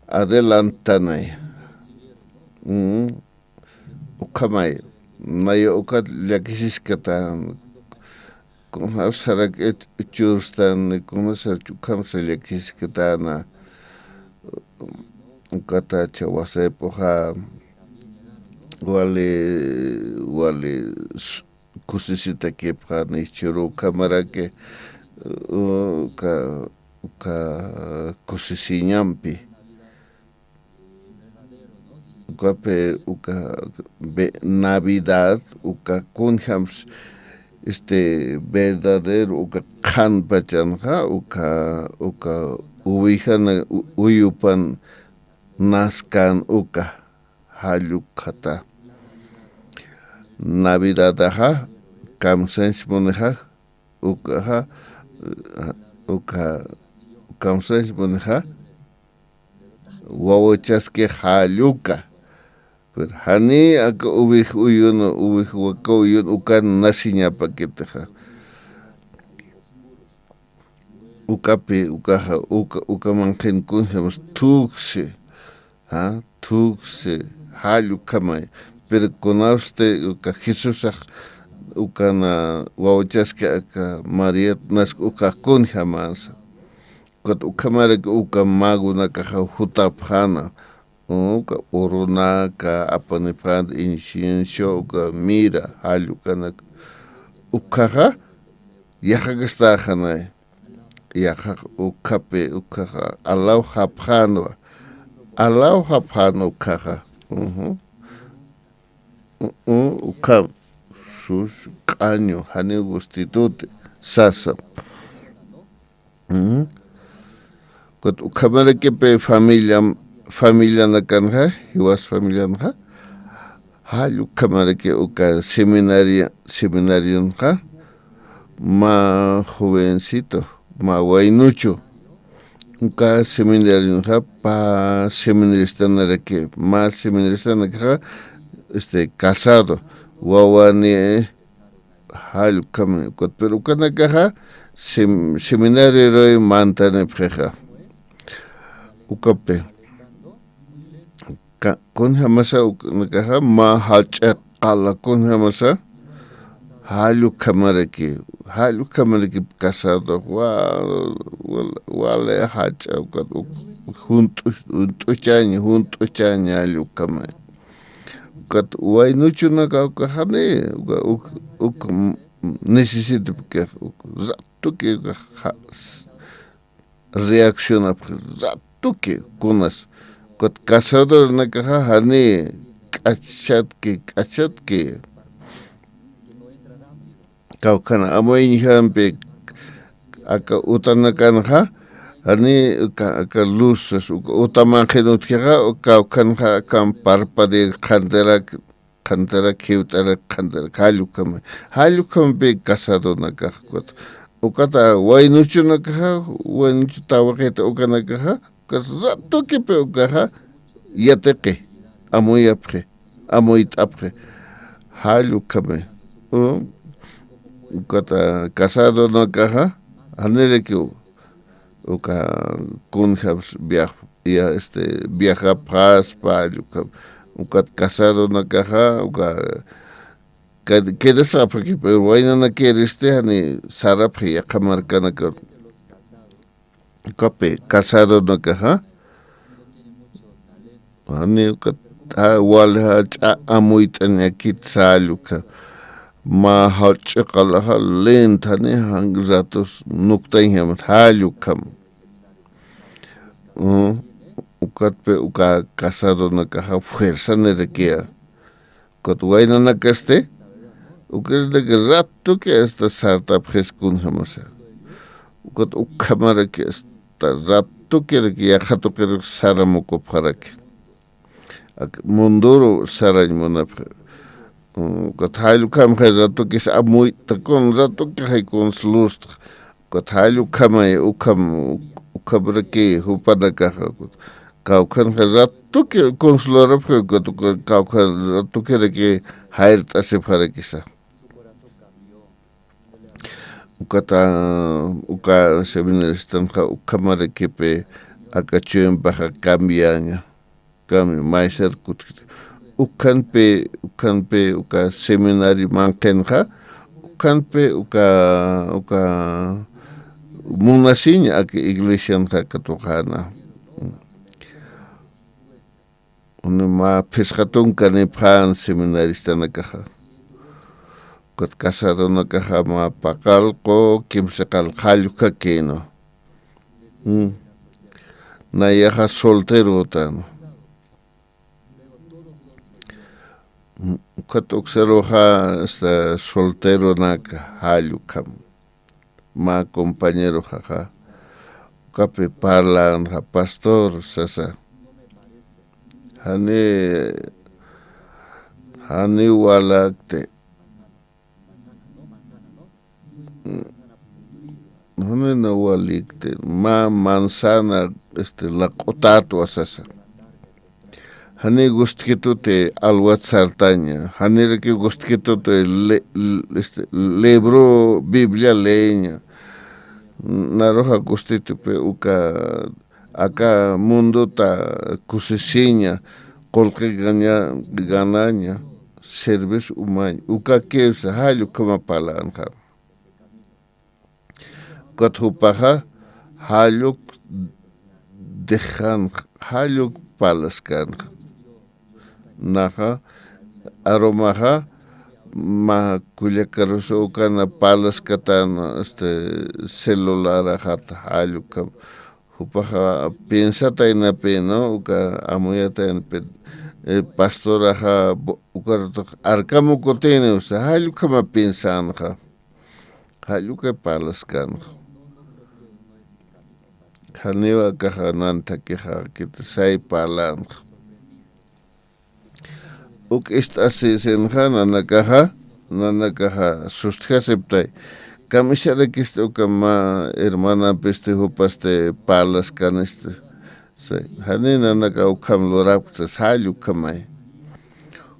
adelantanay ukamay nayo ukat lakisiskatan kung sarak churstan kung sa chukam sa lakisiskatana ukata chawase poha wale kusisita ke prani churu kamera ke uka kusisinyampi ukape uka Navidad uka kunhams verdadero uka khan pachanja uka ubijana uyupan naskan uka halukata Navidad aha kamsens moneja uka kamsens moneja wawachaske haluka pero hani aka ubij waka uyun ukan nasinya paqueteja ukape uka manqen kunjamos tukse halu kamay pero conaste uka Jesús ukana wawachaske aka María nas uka kunjamas kat ukamare uka maguna kaja hutapjana uka urunaka apanipan incienso uka mira halukana ukaja yaja gastajana yaja ukape ukaja alau hapjano ukaja ukam sus caño hani gustitute sasa kat ukamare que pe familia na kanja hiwas familia na halu kamare que uka seminario na ma jovencito ma wainucho uka seminario na pa seminarista na que más seminarista na que casado wawani Hal kami kot pero kana kaha seminario roy mantane pheja ukape kun hamasa kaha ma hacha qala kun hamasa halu kamaraki casado wala hacha juntos halu kamay kat way nucho na kahane necesita porque zato que reacciona zato que conas kat casado na kahane kachat que kaukana amoy hampe aka utana kanha ani ka luces utaman genut kega kaukana kan parpade khandera kiutara khandera halukam be casado na kahkot ukata wainuchu na kaha wainuchu tawaketa ukana kaha kasato ke pe ukaha yateke amoy tapre halukame ukata casado no caja anere que uka kunhabs viaja paz uka casado no caja uka que desapa que pero vaina na quiere ani sarap ya kamarkana ka kape casado no caja ani uka wala amuitan yakit saluka ma hacha qalaha lentane hangratos nuktain ham halukam ukatpe uka casado na caja fuerza nerekia kotwaina na kaste ukes de rato que esta sarta preskun hamasa ukat ukamara que esta rato que ya hato que saramoko parak mundoro sarajmona Kathalu kam rato que es muy con rato que hay con lust Kathalu kamay ukabra que hupada caja kaukan rato que con slora kaukan rato que hairt ase para quizá uka se viene estanja ukamara que pe akachen baja cambiaña cambio mais cercut ukanpe uka seminari mankenja ukanpe uka munasinya ak iglesia católica ma pescatón cane pan seminarista na caja kot casado na caja ma pacalco kimsakal haluka keno na yaja soltero tan Katok seroja está soltero na halukam ma compañero jaja kape parlan ja pastor sasa hani walakte no walikte ma manzana la cotato sasa Hani gustquito te alwat sartaña, hani que gustquito te libro Biblia leña, naroja gustito pe uka acá mundo ta kusesiña, colque ganaña, serves humano, uka que se hallo como palanja. Kathupaja hallo dejan hallo palaskan. Naha aromaha ma kuliakaruso kana palas katana celular hata haluka hupaha piensa taina peno uka amuyata en pastora ha ukarto arkamu kotene usa haluka ma pensanja haluka palas kan hanewa kahananta keha kit sai palan uk esta se enjana nakaja sustja septai kamishara kisto kama hermana peste hopaste palas kaneste se hanena naka ukam lorapta salu kamai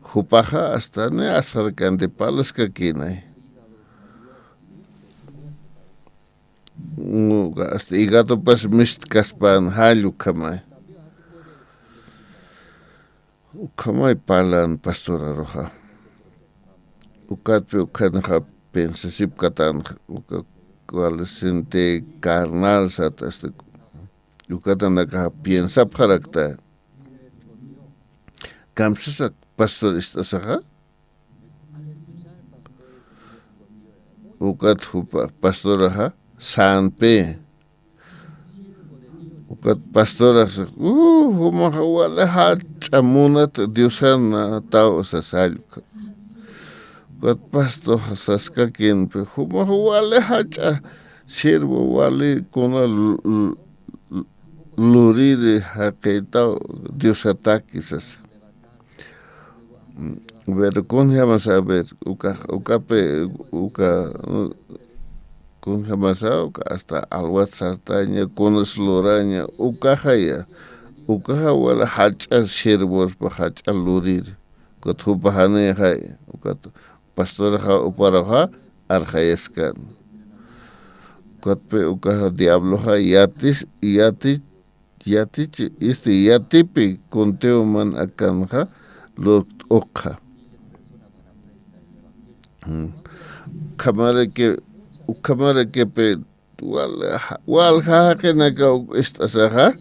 hupaja hasta ne asarkan de palas kakinai hasta hígado pas mistcaspan hallu kamay. Kamay palan pastora roja. Ukatpe ukanaja pensasip katan cualescente carnal satas ukatanaka piensa parakta. Kamsusak pastorista saja. Ukat hupa pastoraja sanpe. Ukat pastoras humaja wala hachamunat diosana tao sasaluk. Ukat pastor saska quien pe humaja wala hacha sirvo wale kona luride hakeita diosatakisas. Ver con jamás a ver ucape con jamás hasta alwatsastaña con sloraña ucajaya ucaja wala hacha sirvos pa hacha lurir cotu pahane hay ucat pastor ha uparaja arjaescan cotpe ucaja diablo ha yatipi conteo man acanja lo oca Kamara que pe walha que naga estasaja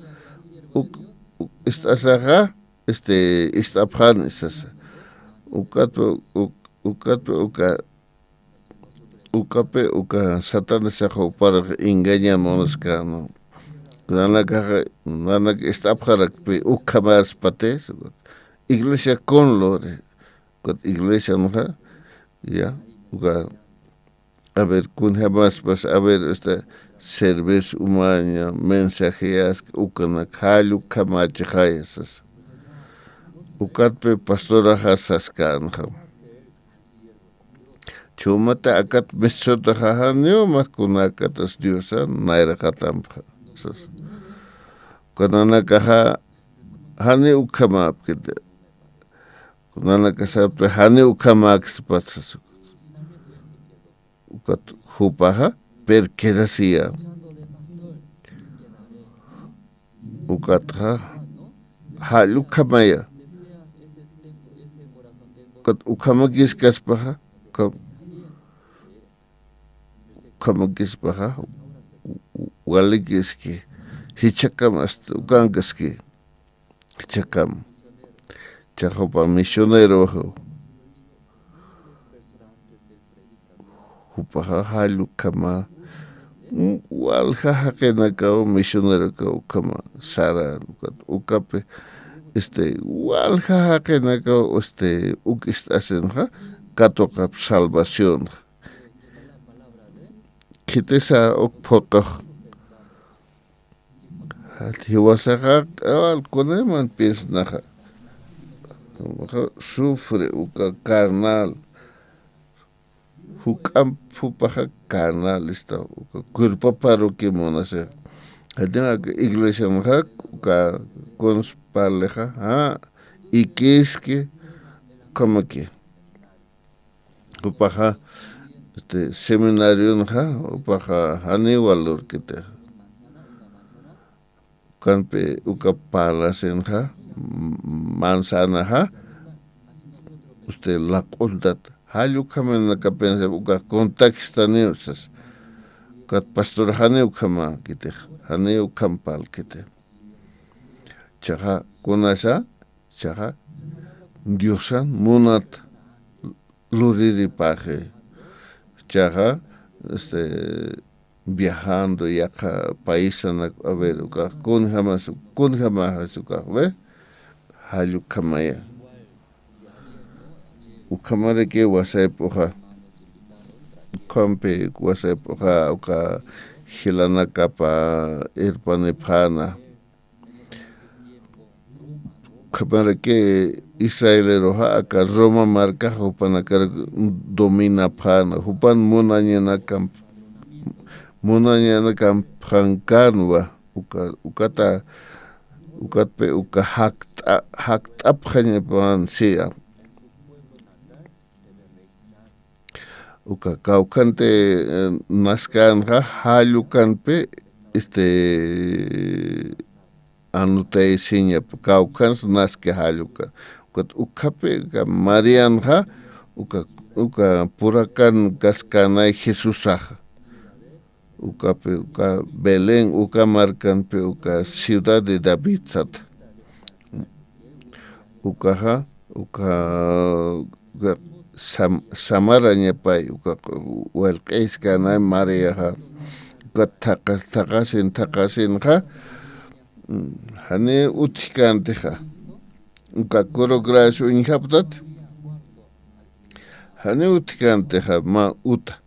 istaphanisas uka satanesajo para engañarnos cano nana istapharak pe ukamas pates iglesia con lore iglesia no ya a ver kun jamás pas a ver esta servicio humana mensajeas ukana kalu kamachayas ukatpe pastora hasaskan chumata akat mesota hahanyo makunakas diosa naira katam kanana kaha hani ukamap kede kanana kasap hani ukamak spatsas ukat hupaha perquedasia ukatha halu kamaya ukat ukamagis kaspaha kamagis paha waligiski hichakam hasta ukangaski hichakam chahopa misionero upaha halu kama walha hakena kao misionero kao kama sara ukape walha hakena kao ukistasenha katoka salvación kitesa okpoka hiwasaha al koneman piensnaha sufre uka carnal hupaha carnal está cuerpo parroquia monase adena iglesia maha uka conspaleja y que es que como que upaha seminario naha upaha hani valor que te canpe uka palasenha manzana ha la contat halu kamen ka pensa uka contexta neusas kat pastor haneu kama kite haneu kampal kite chaha konasa chaha diosan munat luriri paje chaha viajando y acá país a ver uka kun jamás uka ve halu kamaya ukamare ke wasai poha kampe wasai poha uka hilana kapa irpane pana kamare ke Israel roha aka Roma marca hupana kar domina pana hupan munanya kamp hankanwa ukata ukatpe uka hakt apkhanya pan sia uka kaukante naskanja hallukanpe anutay siña kaukans naske halluka ukat ukape ka Marianja uka purakan kaskanay Jesusaja ukape uka Belén uka marcanpe uka ciudad de David sat uka Samara ñapay uka walq'is kanay Mariaja uka taqasinqa hani utikanteja uka corogras uñhaptat hani utikanteja ma uta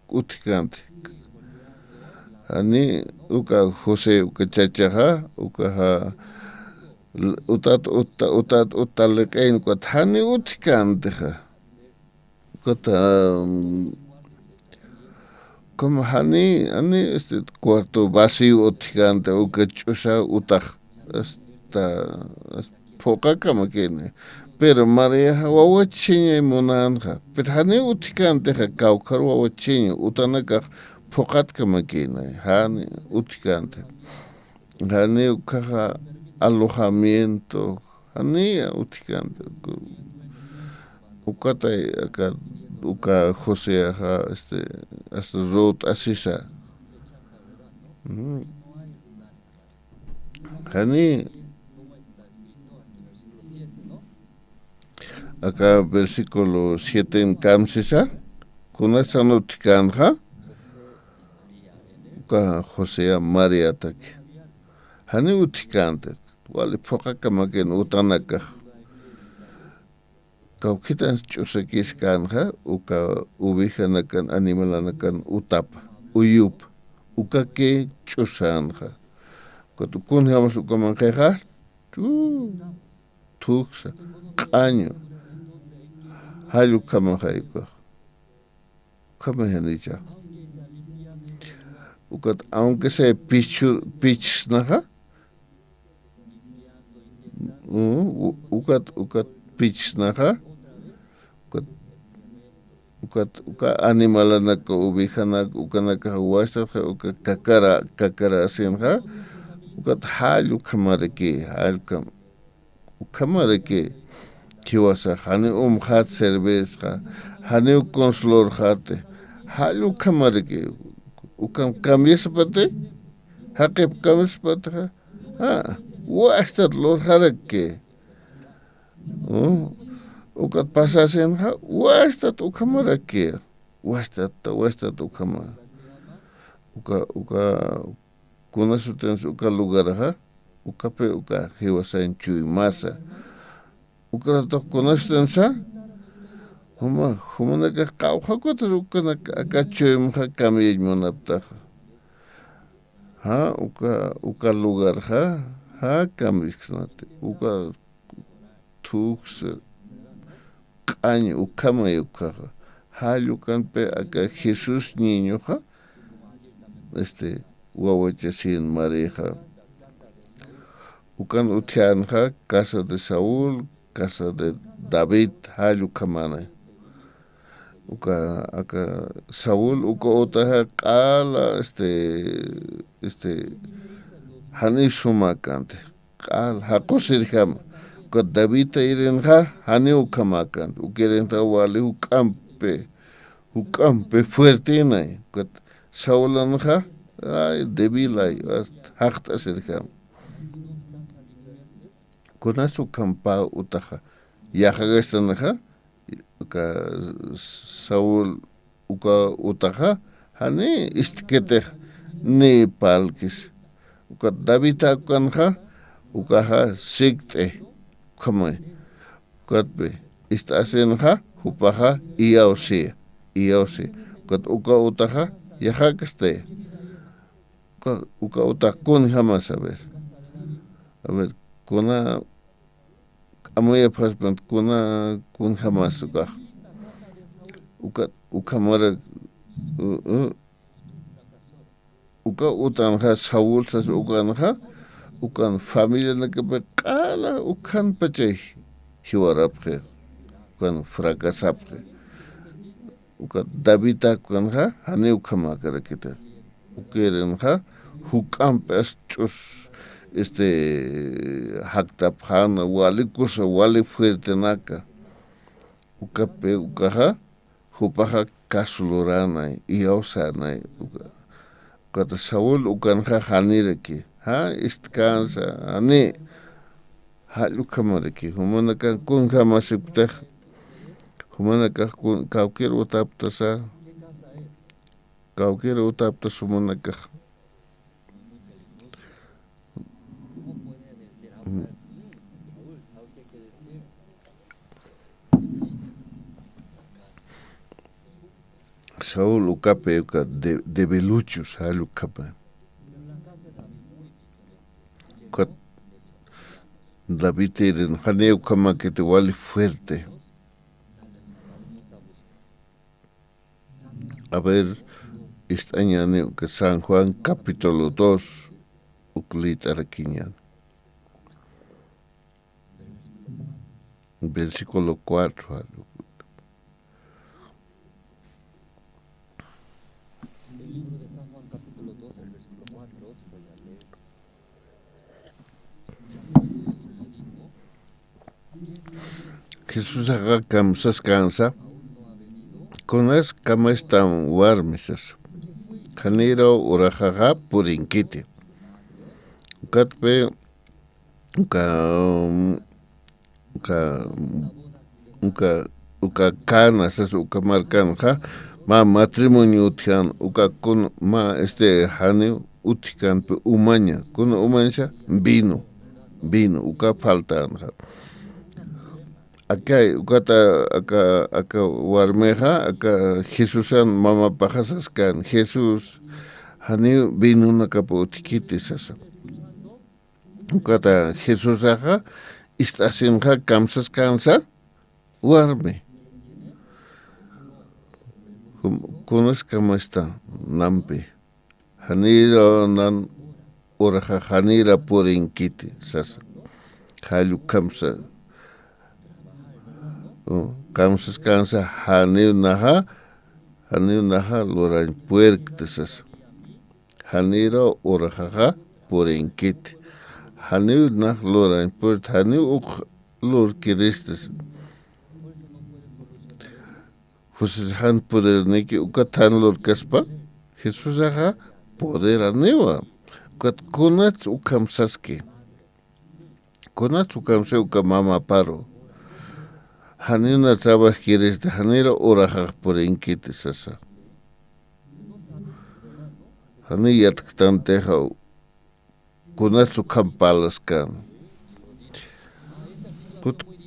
utikante hani uka José uka chachaja uka utalqain uka hani utikanteja uka como hani cuarto vacío utikante uka ch'usha utaj hasta poqaqa makene pero María wawachiña munanja pero hani utikanteja kawqar wawachiña utanakaq poqatka makina hani utikante hani ukaja alojamiento hani utikante ukatay acá uka José hasta Ruth asisa hani acá versículo 7 en Kamsisa kunasa utikanja uka José María atake hani utikante wale poqaqa maken utanaka kawkitan ch'usakiskanqa uka ubijanakan animalanakan utapa uyup uka ke ch'usanja kutukun hamas uka manqeja tuksa q'año hallu kamajayqa kamajanicha uka aunque sea pichnaja uka pichnaja uka animalanaka ubijanaka ukanaka wasaja uka kakara asinja uka hallu kamariki ukamariki kiwasa hani hat cerveza hani consulor hate hallu kamariki ukam kamisapate haqib kamisapate wastat lor harake ukat pasasen wastat ukamarake wastat ukama uka kunasutens uka lugar ukape uka hiwasan chuy masa uka to kunastensa humanaka qawqakuta ukana akachuym kamiyay munapta uka lugar kamixnate uka tux q'año ukamay ukaja hallu kanpe aka Jesús niñoja wawachasin María ukan utianja casa de Saúl casa de David hallu kamana uka aka Saúl uka utaja qala hani sumakante qal haqusirjama uka David irenja hani ukamakante ukirenja wali ukampe fuertina uka Saúl anja ay débil ay haqta sirjama kunasu kampa utaja yajagastanaja uka Saúl uka utaja hani istkete ni palkis uka David akanja ukaja sikte kamay ukatbe istasenja upaja iyausi uka utaja yajagaste uka utakun jamás a ver kuna amoya paspan kuna kun jamás uka mara uka utanja Saúl sas ukanja ukan familia nakape qala ukan pachay hiwarapje ukan fracasapje uka Davida kanja hani ukama karakita ukeranja hukampas chus haktapjana walikusa wali fuerte naka ukape ukaja hupaja kasulurana y osana ukata Saúl ukanja hanireki ha istkansa ani halukamareki humanaka kunja masipta humanaka kun kauker utaptasa kauker utaptas humanaka Saúl ukape uka de beluchos halukapa kat David eren haneu kama que te wali fuerte. A ver, este año que San Juan capítulo 2 uclit araquiñan. Versículo 4. Jesús haga camsas cansa, con es cama están warmisas. Janero urajaja purinquite. Catpe uka canas es uka marcanja, ma matrimonio utian, uka con ma jane utican pe umaña, con umaña vino, uka faltanja. Acá acá warmeja acá Jesúsan mama pajasas can Jesús hani vino una capo tiquitis asa ukata Jesús aja istasinja kamsas cansa warme conoces cómo está nampe hanira nan oraja hanira por inquiti sasa halu kamsa kamsas kansa haneu naha loran puerctas hanira orajaja por enquete haneu nah loran puert haneu lor kiristas pues han poder neki ukatan lor kaspa Jesús aja poder anewa ukat konats ukamsaske konats ukamse ukamama paro Hanina trabaja quieres de Hanira oraja por inquite sasa. Haniyat tanteja kunatsu kampalas kan.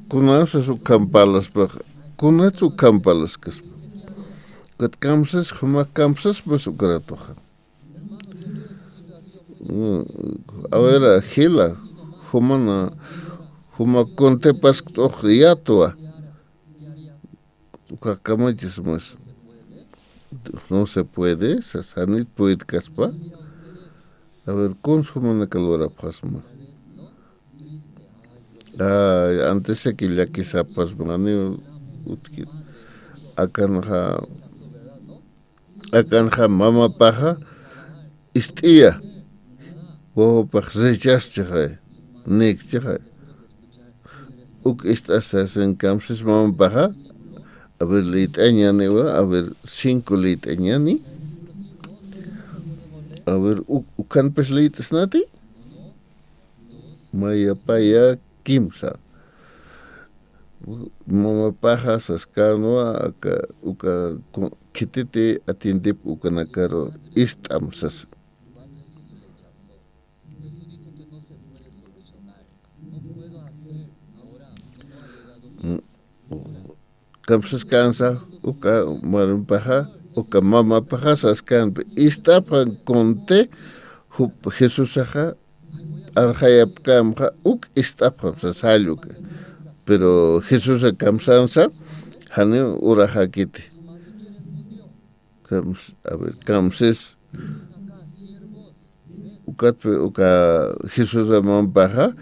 Kunatsu kampalas pa kunatsu kampalas kas. Kat kamsas huma kamsas basukratoja. A ver, gila huma conte pasctoriatua. Más. No se puede, sasanit puede caspa. A ver, consumo una calora pasma. Antes se que ya quizá pasmani utkit. Akanja mama paja istia. Wo pach zechas chai. Nek chai. Uk istas en kamses mama paja. A ver, litanyani, a ver, 5 litanyani. A ver, ukan pes litas nati? Maya paya kimsa. Mama paja saskano uka kitete atindip ukanakaro istamsas. Kamsas cansa uka marum paja uka mama paja saskan istapan conte Jesús aja arjayap kamja uk istapan sasaluka pero Jesús kamsansa hani uraja kiti a ver kamses uka Jesús mama paja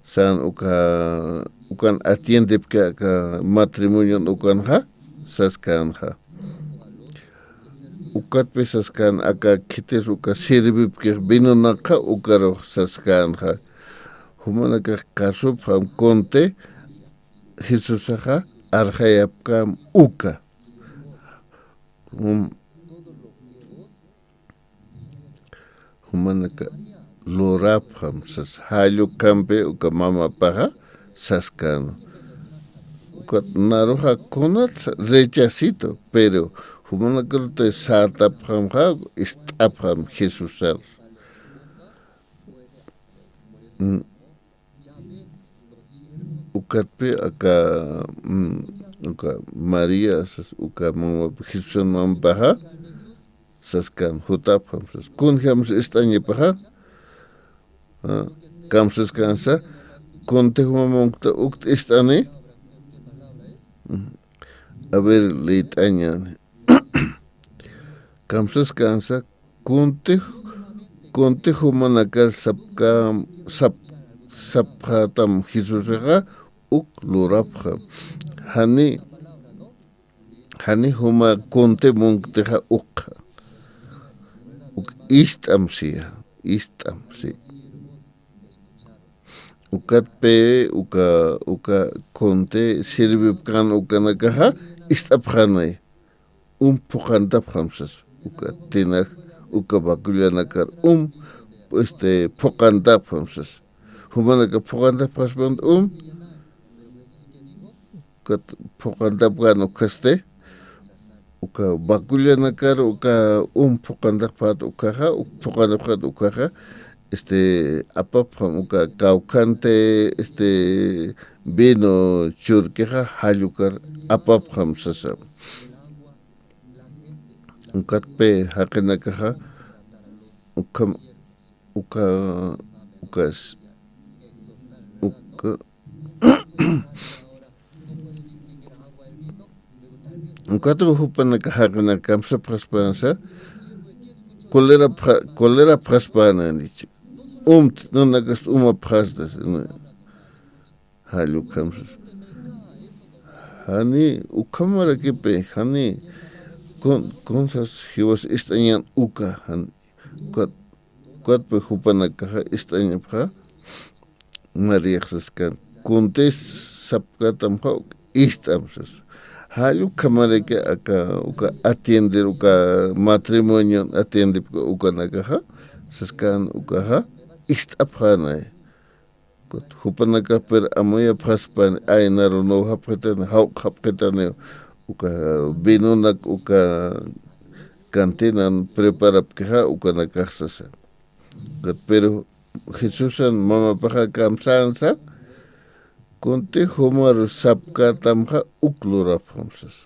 san ukan atiende ka matrimonio ukanja saskanja ukatpi saskan aka kitis uka sirvipkej vinonaka ukaro saskanja humanaka kasupam konte Jesusaja arjayapkam uka humanaka lorapam sas halu kampe uka mama paja saskan uka naroja konat rechacito pero humanaka te satapam ha istapam Jesusar ukatpe aka uka María sas uka mama Jesús mama paja saskan hutapam sas kunjam estañe paja kamsas kansa konte mama ukt estane a ver leitaña kamsas kansa konte humanaka saphatam Jesusaga uk lurapha hani huma konte munkteja uk istamsi ukatpe uka konte sirvipkan ukanakaja istapjanay pukantaphamsas uka tinak uka bakulyanakar pukantaphamsas humanaka pukantaphamsas pukantapkan ukaste uka bakulyanakar uka pukantaphat ukaja pukantaphat ukaja apapam uka kaukante vino churkeja halukar apapam sasa ukatpe hakenakaja ukatpe hupanaka hakenaka kamsa praspansa kolera praspana nichi no nagas prasdas halu kamsus hani ukamara kipe hani konsas hiwas istañan uka han kwatpe hupanaka istaña pra mariaxaskan kuntes sapkatam istamsas halu kamareke aka uka atiender uka matrimonio atiende uka nakaja saskan ukaja istaphanay hupanaka per amoya phaspan ainaro no hapketan hapketan uka vinonak uka cantinan preparapkeja uka nakaxasa pero Jesusan mama paja kamsansa konte homar sapka tamja ukluraphamsas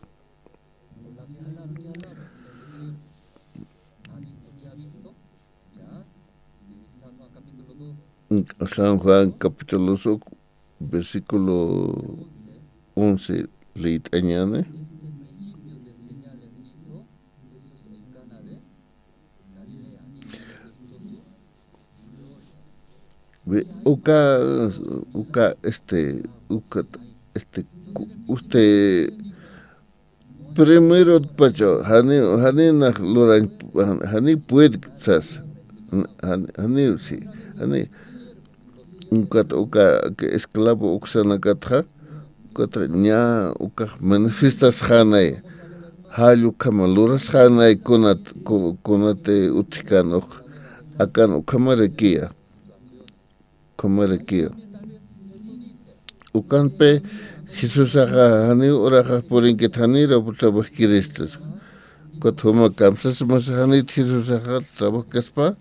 San Juan capítulo 2 versículo 11 leitañane usted primero pacho hani nak loran hani puede sas hani sí hani uka que esclavo uksana katha kota nya uka manifestas hanay halu kamaluras hanay konate utikano akan ukamarekia ukanpe Jesús hani oraja por inquietanira por trabajo kiristas kotoma kamsas mas hani Jesús trabajo kaspa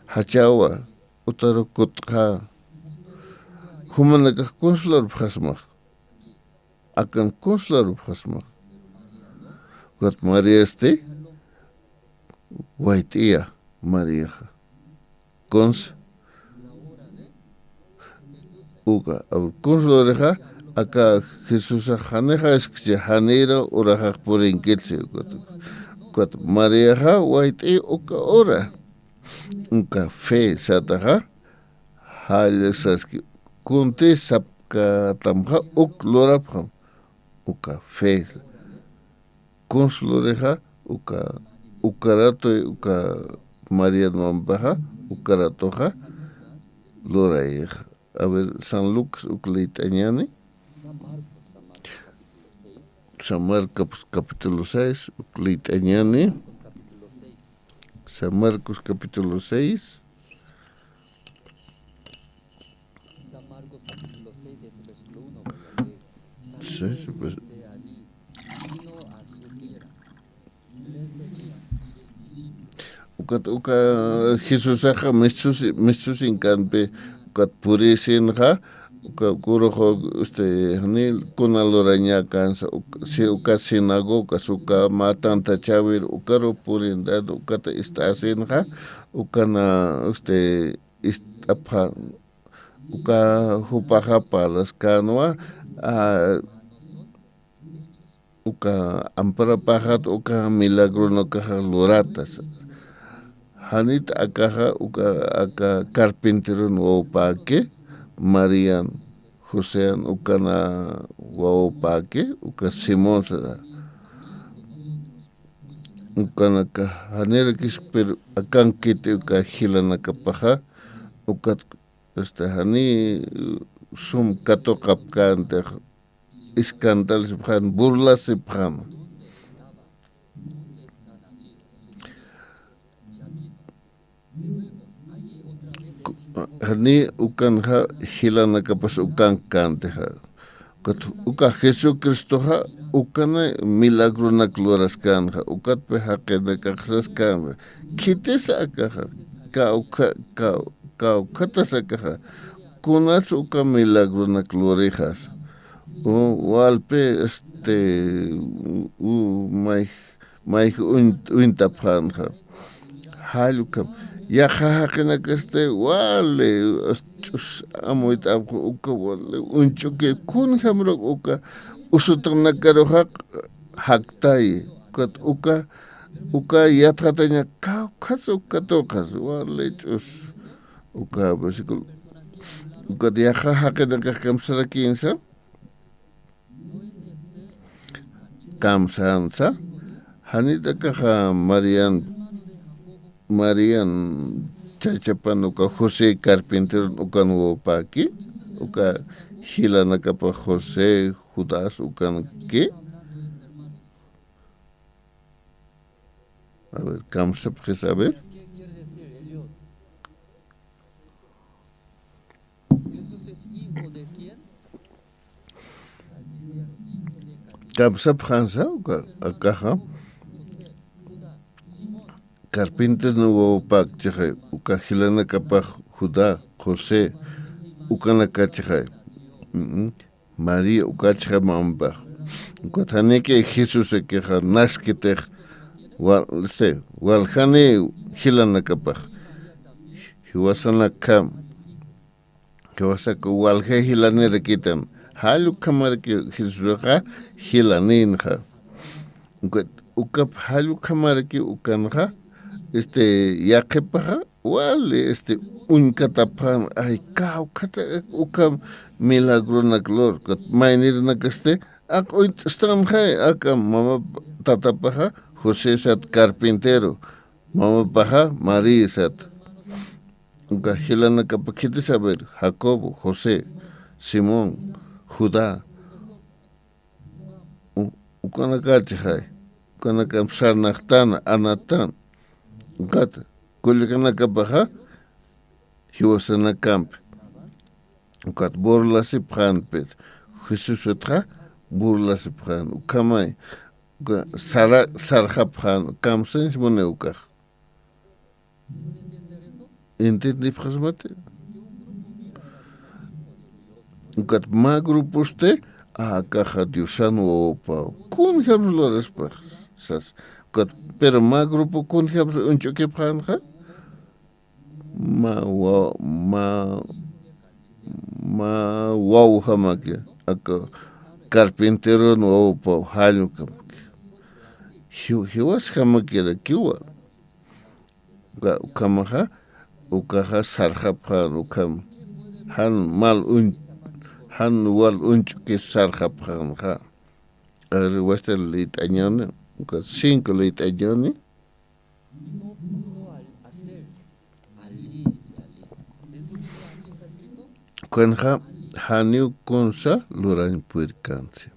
hachawa utaro kotha humanaka consular phasma akan consular phasma got María waitia María cons uka consular acá Jesús haneja escucha hanero oraja por inquietanira got María waitia uka ora uka fe sataja halesaski kunte sapka tamja uklorapha uka fe consloreja uka ukarato uka Marian Mambaja, ukaratoja, Loraeja. A ver, San Lucas ucleitañani. San Marcos capítulo 6, ucleitañani. San Marcos capítulo 6. San Marcos capítulo 6, desde el versículo 1 voy a leer. Sí, pues. De allí vino a su tierra. Le seguían sus discípulos. Uka Jesús aja mistus incanpe ukat purisinja uka kurojo ni kunaloraña kansa si uka sinagoga uka matanta chawir ukaro purindad ukata istasinja ukana istapha uka hupaja palas kanwa uka ampara pajat uka milagro no caja loratas Hanit akaja aka carpintero no paque Marian José ukana wao paque uka Simón sada ukana ka hanera kis per akan kite uka hilana kapaja uka hani sum kato kapkante iskandal sibhan burla sibhan hani ukanha hilana kapas ukan kanteha uka Jesucristo ha ukana milagro na gloras kanha ukat pe hakena kaxas kan kites akaha ka katas akaha kunas uka milagro na glorejas o walpe mai uintaphanha haluka ya jajaqina que wale amoit uka wale unchuke kun hamro uka usutna karo haktay kat uka yatataña kas uka tokas wale chus uka versículo uka ya jajaqina que kamsara 15 kamsansa hanita kaja Marian chachapan uka José Carpintero uka nuevo paqui uka hilana capa José Judas uka qué a ver camsa porque saber ¿Qué quiere decir ellos? ¿Jesús es hijo de quién? camsa phansa uka akaja Carpintero nuevo paqui uka hilana capa Judá José uka na cachaja María uka chaja mamba uka taneke Jesús que naskete waljane hilana capa hiwasana kam hiwasaka walje hilane rekitan halu kamar que Jesús hilaninja uka halu kamar que ukanja yakepaja wale unkatapan ay kata uka milagro na glor kat mainir na kaste ak stam hay aka mama tatapaja José sat carpintero mama paja María sat uka hilana kapakite saber Jacobo José Simón Judá ukana kache hay ukana kamsar nachtana anatan Gata, kulikana kapaja, hiwasana camp. Ukat burla si pranpet. Jesús otra burla si pran. Ukamay. Sarja pran. Kamsens moneukaj. ¿Entendí frasmate? Ukat ma grupo usted a caja diosano opa. Kun jamlo respas. Sas. Pero más grupo con un choque franja ma wow hamake aka carpintero no pa halu kamke hiwas hamake da kiwa kamaha ukaha sarha phan ukam han wal choque sarha phanja ar wester lit añana 5 litros ukanja haniu konsa lorañ puercanse.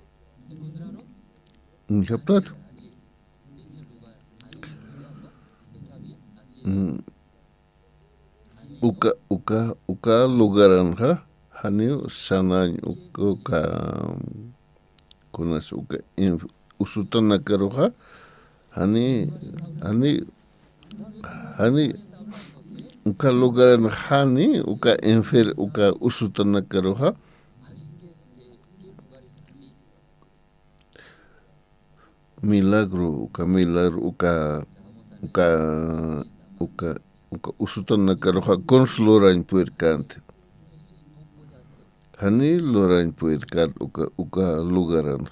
Japlat. Uka lugaranja haniu sanañ uka kunas uka usutana karuja hani uka lugaran hani uka uka usutana karuja milagro uka usutana karuja conslorañ puercante hani lorañ puercante uka lugaran.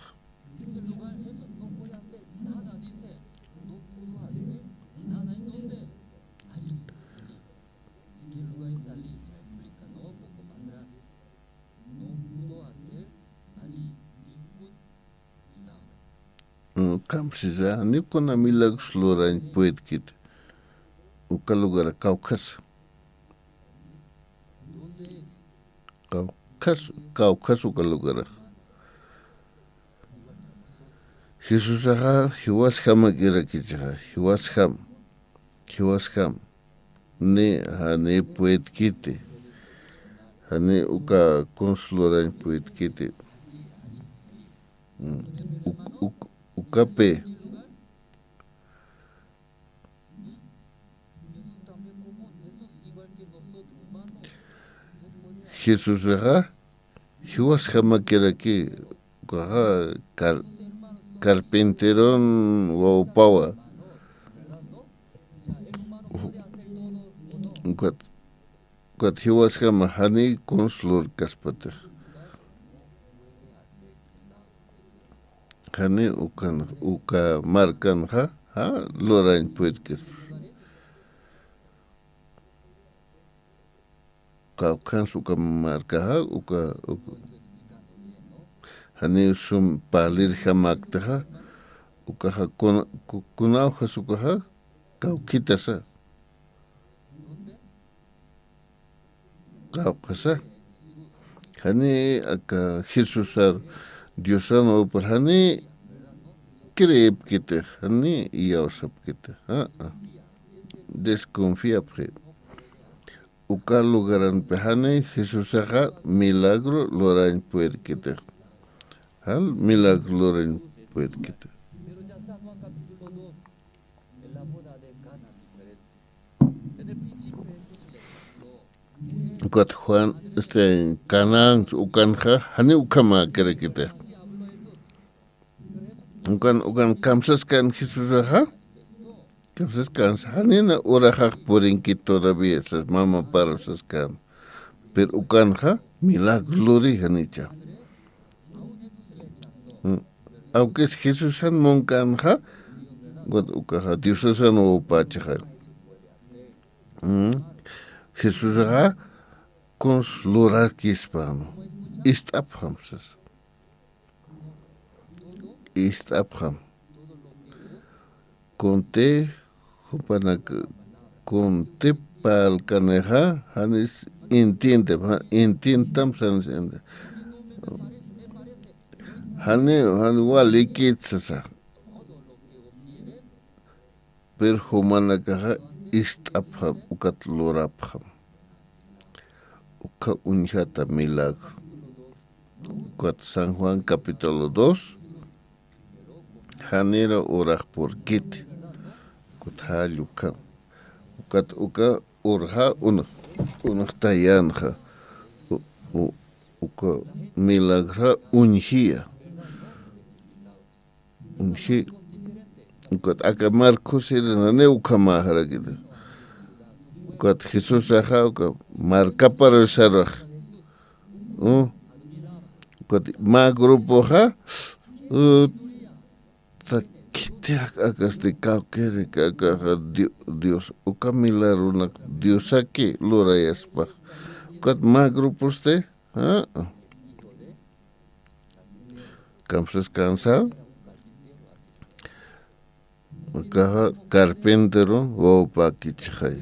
Kamsiza ni kuna milagros lorañ puerkit uka lugar Cáucaso. Cáucaso uka lugar. Jesús aha hiwaskama kira kichaha hiwaskam ne hane puerkite hane uka conslorañ puerkite ukape Jesús aha hiwaskama kira ki carpinterón waupawa cuat hiwaskama hani conslor kaspatej hani uka marcanja lorañ puerkes Cáucaso uka marcaja uka hani sum palir jamaktaja ukaja kunauja sukaja Cauquitasa Cáucasa hani aka Jesusar Diosano por hani creep kita hani yausap kita desconfía pre uka lugaran pehane Jesús aha milagro lorañ puerkita hal milagro lorañ puerkita Cuat Juan Canaán ukanja hani ukama kerekita ukan kamsas kan Jesús aha kamsas kan hanina urajak purinki todavía esas mama para esas kan pero ukanja milagro lori hanicha aunque es Jesús han moncanja ukaja Dios han upachaja Jesús aha cons lorakis pano istaphamsas istapham conte palcaneja hanis intientam sanis hani walikitsasa per humanakaja istapham ukat lorapham uka unjata milagro cuat San Juan capítulo 2 hanera oraj por kit cuat haluka uka orja uno tayanja uka milagro unjia cuat aka Marcos era neuka mahara kita cuat Jesús aha uka marca para el saraj cuat ma grupo ha takiterak akas de kaukere kaka Dios uka milagro nak Dios aquí lora yaspa cuat ma grupo ste kamsas cansado kaha carpintero o pakichhay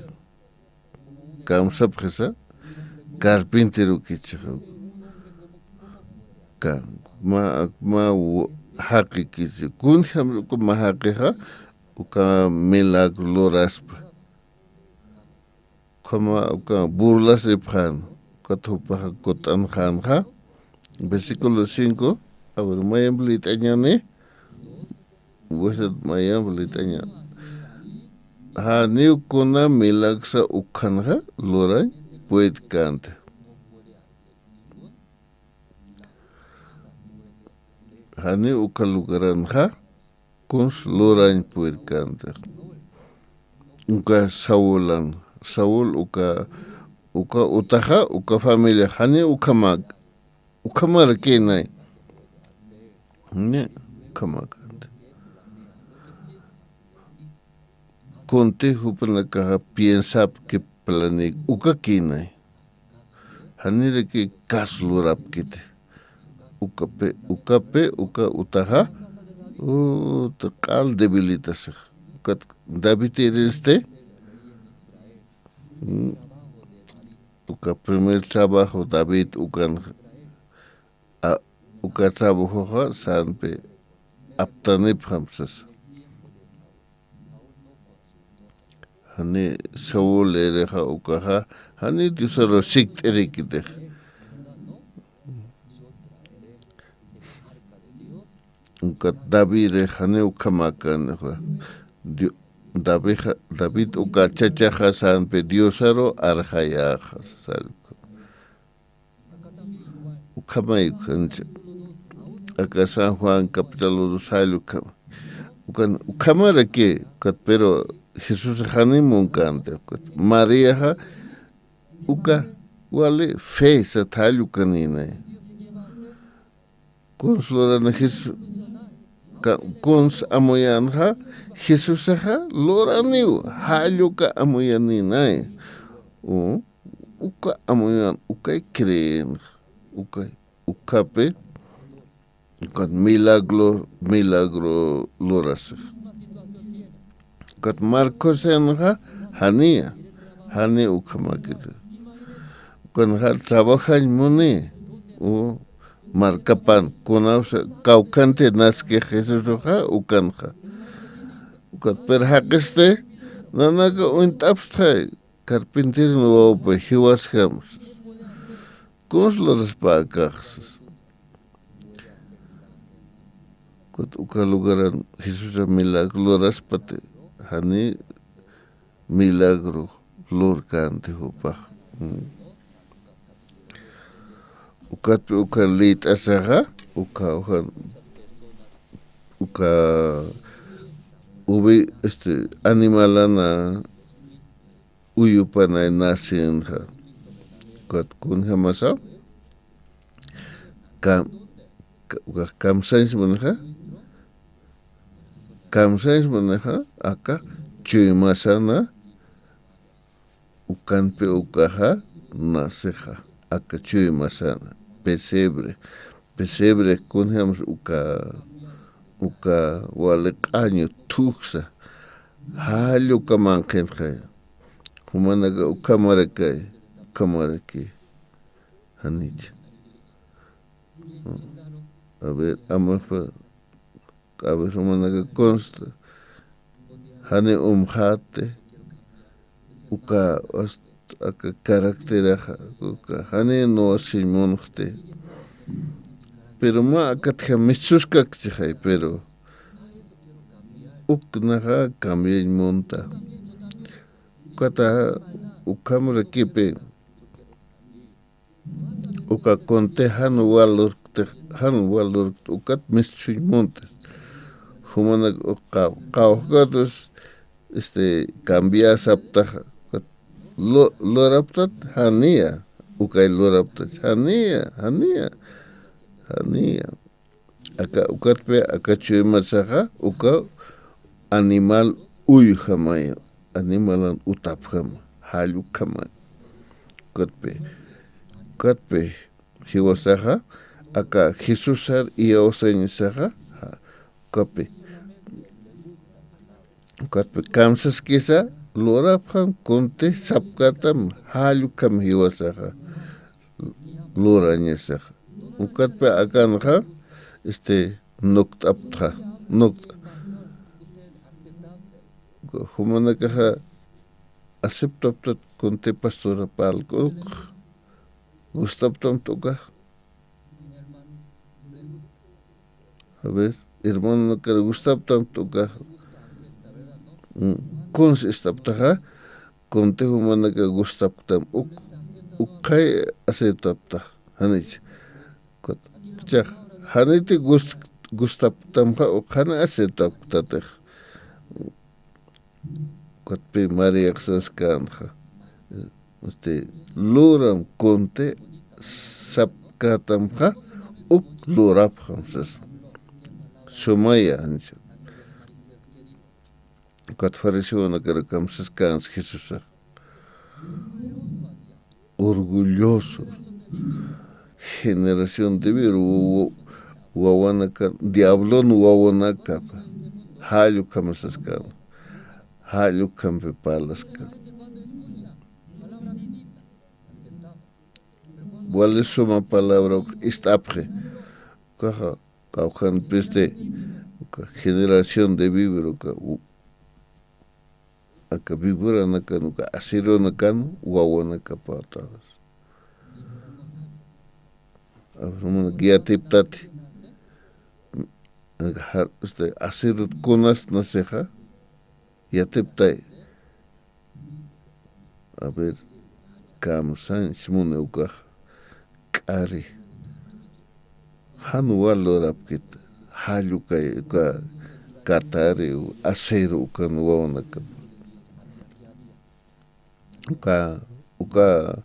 kamsa phesa carpintero kichaqa ka ma haqi kicha kunjam ko ma haqiha uka milagro raspa como uka burlas iphan katupa kotan khanja versículo 5 ahora mayam blitañane wesat mayam blitaña ha niu kuna milagsa ukhanja loray puede canta hani ukalugaran ha kons lorañ puede cantar uka Saul uka utaja uka familia hani ukamar kenay ne ukamak conte hupana ka piensa que plane uka kenay hani de que kaslurap kite uka utaja taqal debilitas David este uka primer trabajo David uka trabajo sanpe aptanip hamsas hani Saul ereja ukaha hani dusaro sikt erikide uka David hani ukamakan David uka chachaja sanpe diosaro arjayaja salko ukamay kancha acá San Juan capítulo 2 salko ukamara que pero Jesús hanimun kante María uka wale fe sa talu kanina consolana Jesús cons amoyanja Jesús ha loraniu haluka amoyanina uka amoyan uka creen ukape con milagro loras con Marcos enja hani ukamakita con hal trabaja muni marcapan conausa caucante nasque Jesús roja ukanja ukat per hakeste nanaga untapsta carpintero no pe hiwas hams cons los pacas cut ukalugaran Jesús milagro raspate hani milagro lorcante hopa uka lit asaga uka ubi animalana uyupana nasinja kat kunja masa kamsais maneja acá chuymasana ukanpe ukaja naseja acá chuymasana pesebre kunjamos uka wale qaño tuksa hallo kamanqenja humanaga ukamaraki hanich a ver humanaga consta hani umhate uka aka caracteraja uka hani no simonte pero ma akatja michuska kchai pero uknaja cambia monta kata ukamra kipe uka conte han walor ukat michuy montes humana qawqatus cambia saptaja loraptat hania ukay loraptat hania acá ukatpe acá chuymasaja uka animal uyjamaya animalan utapjama halukama katpe hiwasaja acá Jesusar y oseñsaja katpe kamsas kisa lorapjam conte sapkatam halukam hiwasaja Lurañeseja. Ukatpe akanja, noktaptja, nokt. Humanakaja aceptaptat conte pastora palco. Gustaptam toca. A ver, hermano, que gustaptam toca. Cons estaptaja, conte humanaka gustaptam ukay aceptapta. Hanich. Chak, haniti gustaptam ha ukhana aceptapta. Katpi María Xascanja. Luram conte sapkatamja uk lurapjam sas. Sumaya ancha. Kat fariseo na karakam sascans Jesús. Orgulloso. Generación de vir wawanaka diablon wawanaka. Halu kamasaskan. Halu kampe palaska. ¿Cuál es una palabra? Istapje. Caja, caujan peste, generación de vivero, acá vivera naca, nuca, asiro naca, guaguanaca patadas. Afromana guía tiptati. Asiro conas naceja, ya tiptai. A ver, camusan, simone ucaja. Kari Hanual rapkit Haluka Katari Acero Kanuanaka Uka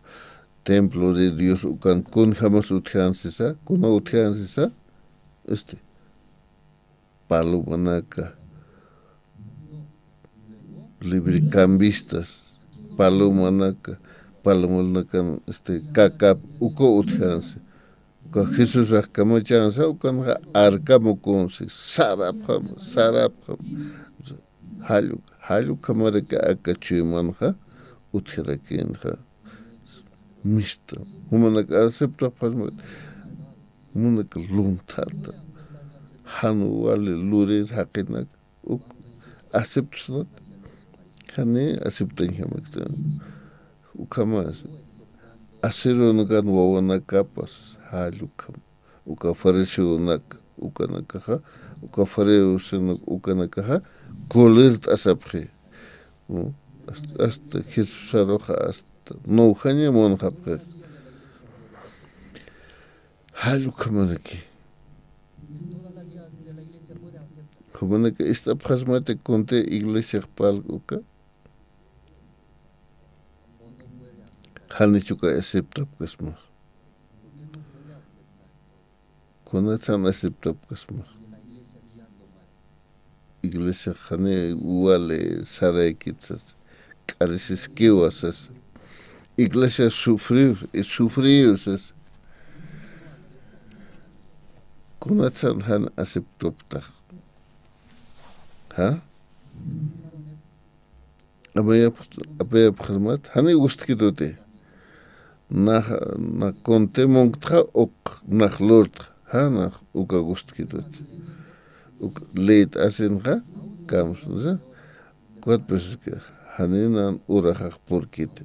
Templo de Dios Ukan Kun Hamas Utiansisa, Kuna Utiansisa, Palumanaka Libricambistas, Palumanaka. Palomolnakan kakap uko utjanse ka Jesús akamo chansa ukan arkamo konse sarapam halu kamareka akachimanja utjerakinja mista humanaka acepta pasmat humanaka luntata hanu wale lurir hakinak uk aceptsnat hane aceptan hamaktan ukamas asiro nakan wawana kapas halukam uka fariseo nak ukanakaha uka fariseo ukanakaha kolir asapje hasta Jesús aroja hasta no hanya mon hapje halukamanaki como que esta pasmate conte iglesia pal uka Hanichuka acepta kasma. Konatsan acepta kasma. Iglesia hane uale saraikitsas. Carisis kiwasas. Iglesia sufriusas. Konatsan han aceptopta. Ha? Abaya pasmat hane gustkidote. Na conte monktra ok nach lord ha nach uka gustkidot uk late asenga kams za kwat peske haninan urahak porkit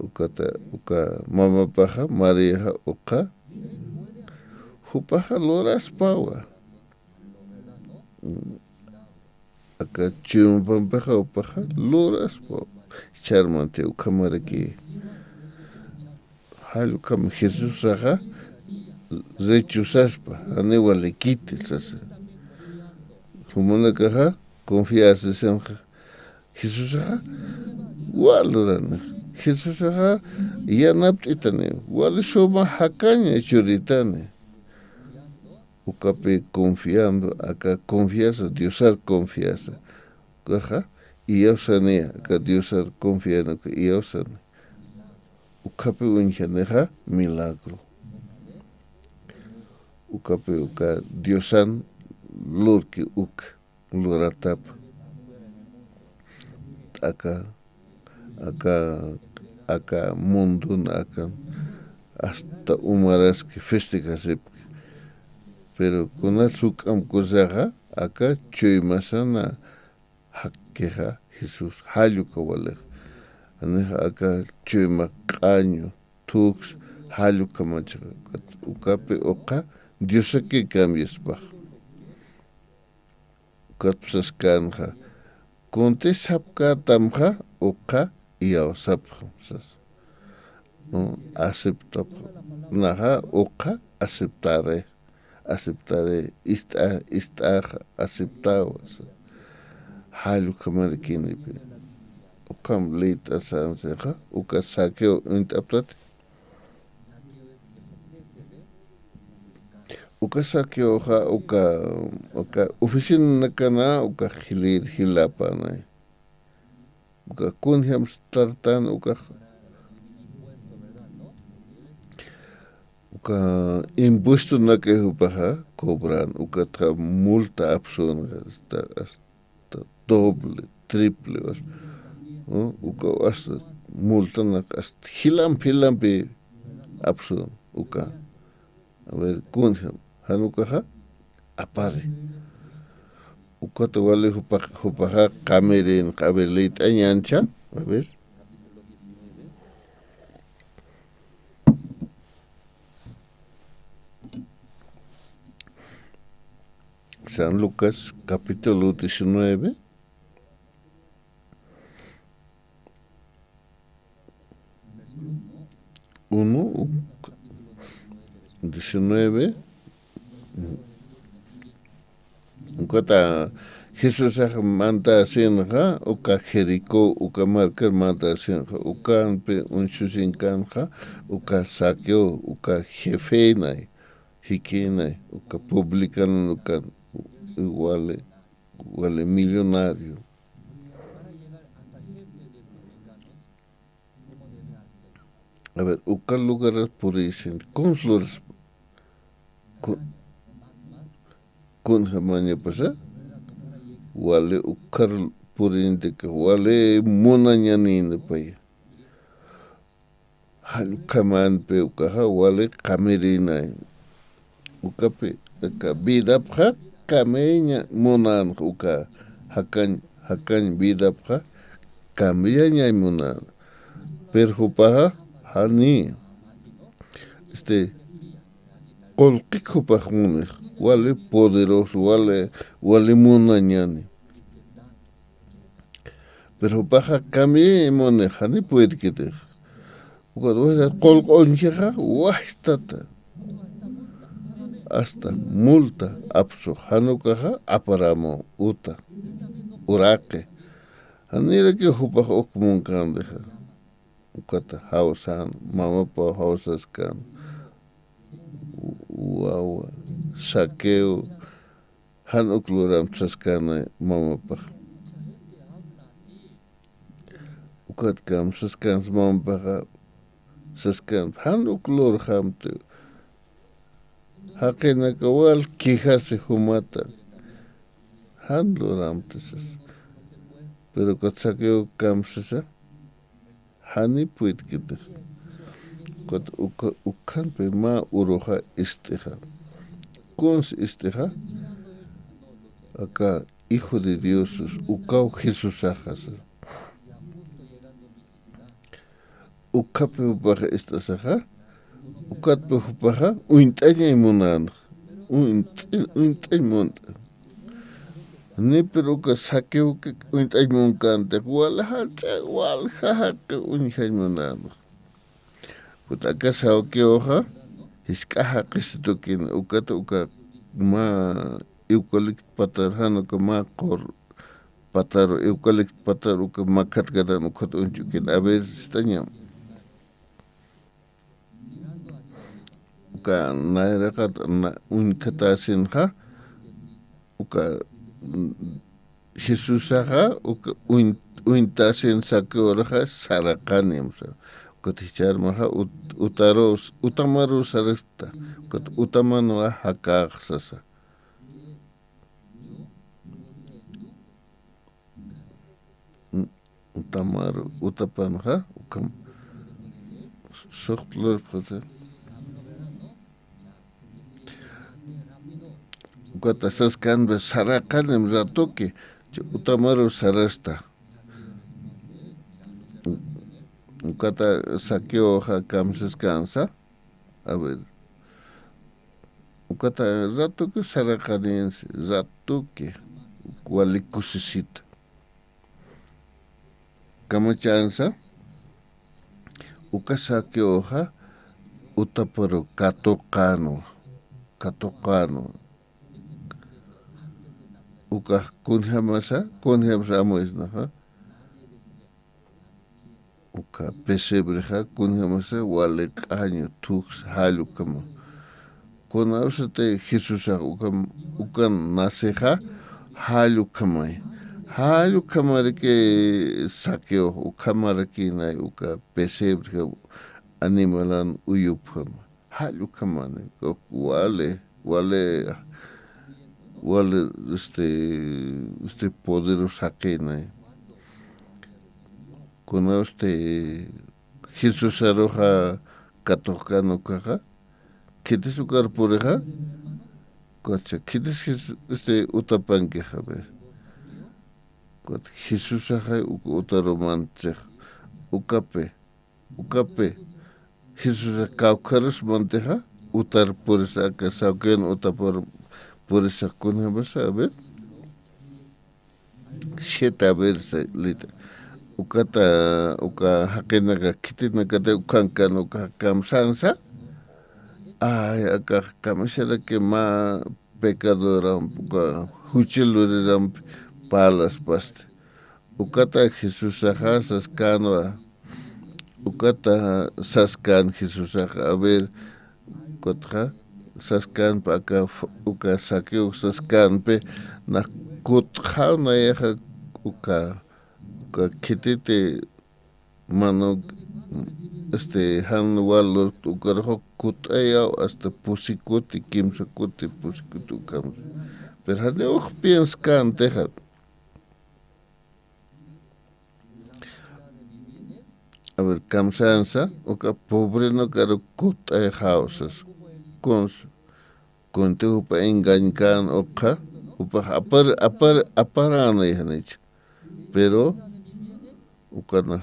uka mama paha maria uka hupaha loras pawa aka chum pampaha upaha loras pawa charmante ukamaraki Halukam Jesús saja rechuzaspa anewale quites humana caja confianza senja Jesús saja walurana Jesús saja ya naptitane wal soma hakaña churitane ukape confiando acá confianza diosar confianza caja y osania acá diosar confiando que osania ukape unjaneja milagro. Ukape uka diosan lurki luratap. Aka mundun hasta umaras que festejas pero con azúcar cosaja acá chuy masana hakkeja Jesús halu kawale aneja acá chuy maqaño tux halu kamacha ukape oqa Dios que cambies pa katpsas kanja conte sapka tamja oqa iao sapja no acepta naja oqa aceptaré está aceptado halu kamar kini okam late asanseja uka sakeo intaptat uka sakeo ha uka oficina kana uka hilapa na uka kunham startan uka impuesto na que upaja cobran uka multa absurda hasta doble triple uka hasta multa na hasta hilam be absurdo uka a ver kunham hanuka apare uka to vale upaja camerin cabelit añancha a ver San Lucas capítulo 19 19 Jesús manda sinja uka Jericó uka marcar manda sinja uka pe un shusinkanja uka saqueo uka jefenai hikinai uka publicano uka igual millonario a ver uka lugares por dicen cónsules con jamania pasa wale ukar purinte que wale monañanine pay hal kaman pe ukaha wale kamerina ukape ka vida pha kameña monan uka hakan vida pha kameña monan perjupaha hani kolqik hupahmune wale poderoso wale monañani pero baja cambie monejani puede que te cuando vas a colgonjeja wastata hasta multa apso hanukaja aparamo uta urake hanira que hupa okmun kandeja ukata hausan mama pa hausas kan wow saqueo hanukluram tsaskana mama pa ukat kam saskan mama pa saskan hanuklur hamte hakena kawal kijase humata hanluram tsas pero kat saqueo kam sasa hani puit kita kat ukan pe ma uroja isteja cons isteja acá hijo de Dios ukau Jesús ajas ukape upaja esta saja ukatpe upaja uintaña imunan uintaña monta ni pero que saqueo que uintaña moncante wal haja que uintaña monan pues acá sao que hoja es caja que se toquen ukata uka ma eucalipt patarhano que ma cor patar eucalipt patar uka makat gadan ukat unchukin a veces estaña uka naira kat un katasin ha uka Jesús ha uka uintasin saqueorja sarakanim kotichar maha utamaru saresta kot utamano hakar sasa utamaru utapanja ukam soqtlur pata ukata saskan be sarakanem ratoke utamaru sarasta ukata saqueo ha kamsaskansa a ver ukata ratoke sarakadense ratoke walikusisita kamachansa ukasaqueo ha utaparu katokano uka kunhamasa amoisna ha uka pesebre ha kunhamasa wale año tux halu kama kuna usate Jesus uka naseja halu kama que saqueo ukamara kina uka pesebre animalan uyupama halu kama ne wale este poderoso aquena kuna Jesus aroja katokano kaja kites ukar poreja kocha kites utapanke jaber kot Jesus aja utaromanche ukape Jesus kaukaros monteja utar por esa que sauken utar por esa kuna basa a ver sheta verse lita ukata uka hakena ka kitina kata ukanka no ka kamsansa ay aka kamisera que ma pecadora uka huchiluram palas past ukata Jesus ajasas kanwa ukata saskan Jesus a ver kotra saskan pa ka uka saqueo saskan pe na kutja na yaja uka kitite mano han walo ukarho kutaya hasta pusikuti kimsakuti pusikuti ukam pero hade och pienskan teja a ver kamsansa uka pobre no karo kutaya houses con te upa engañkan oka upa aparana yahanich pero ukana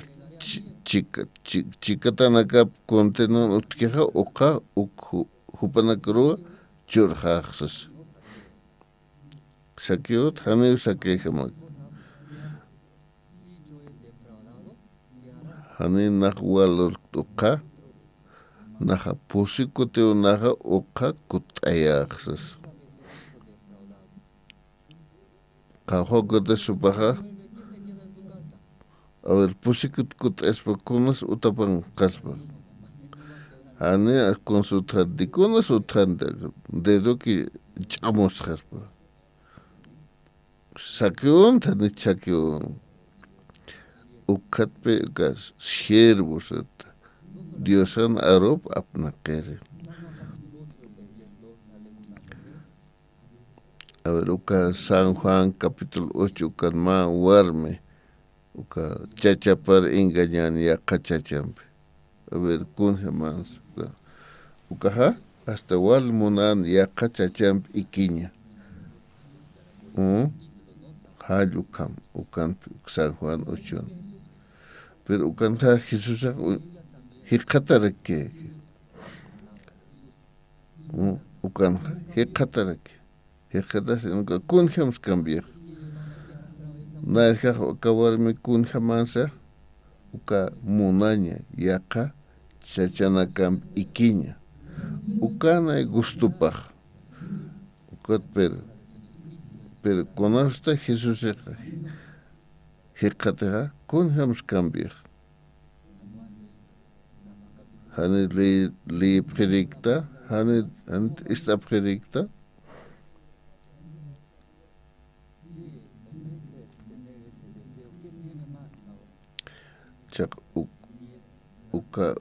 chica tanaka conteno utkeja oka hupanakro churhaxas sakiot hani sakejama hani nahualor oka naha pusikote naha oka kutayaxas kahogote supaja a ver pusikut kut espakunas utapan kaspa ane con su tradiconas utanda dedo que chamos kaspa sakion tani chakion ukatpe gas siervos diosan arop apnakere a ver uka San Juan capítulo 8 uka ma warme uka chachapar engañan ya kachachampe a ver kunjemans uka ha hasta wal munan ya kachachampe ikiña halukam ukan San Juan 8 pero ukan ha Jesús hikatarake ukan hikatarake hikatase uka kunjems cambiar Naja kawarmi kunjamansa uka munaña yaka chachanakam ikiña ukana gustupaj ukat pero conasta Jesús hekatega kunjams cambiar hane li predicta hane esta predicta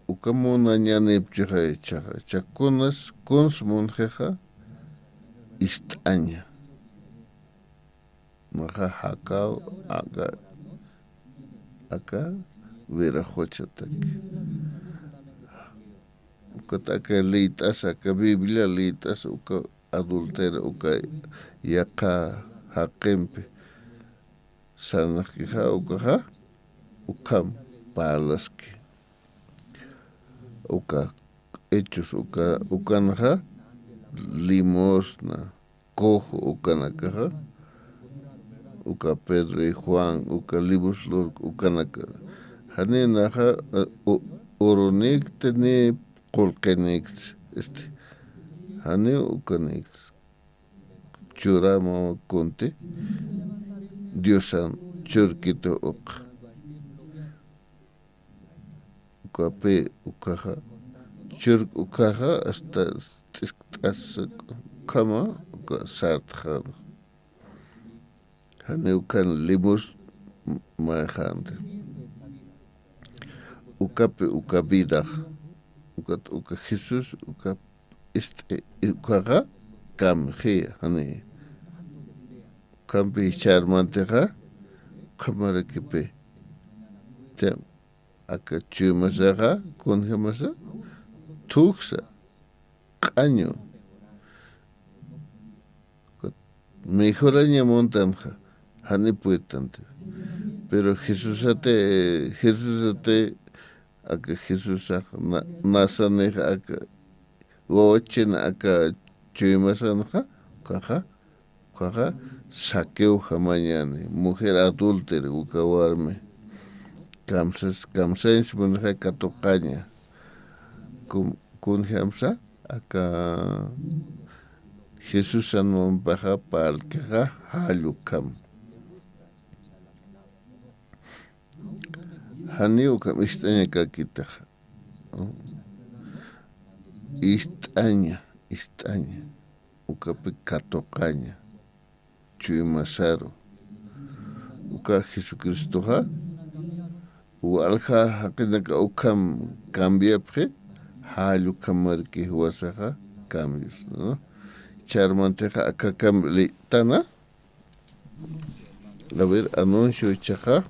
uka munaña nepcheja chakunas kons monjeja istaña maja hakao acá vera hochatak uka taka leitas aka Biblia leitas uka adultera uka yaqa haqinpi sanaqkiqa ukaqa ukam palaski uka hechos ukanaqa limosna cojo ukanakaqa uka Pedro y Juan uka libros ukanaka haninaqa oronikte ni qolqenikte hani ukanikte churama kunti Diosan churkito ukape ukaja churk ukaja hasta kama uka sartjan hani ukan limos majante ukape uka vida uka Jesús uka ukaja kamje hani kampi charmanteja kamarakipe tem aka chumasaja kunjamasa tuksa qaño mejoraña montanja hani puetante pero Jesús ate aka Jesús nasaneja aka wochena aka chumasanja kaja saqueo mañana mujer adúltera ukawarme kamsens mujer katoqaña kun hamsa aka Jesús anon baja palkeja halukam hani ukam istaña kakitaja istaña ukapi katoqaña Chuimasaro uka Jesucristo walja hakinaka ukam cambiapje halu kamarki huasaja cambios no charmanteja acá tana a ver anuncio chaja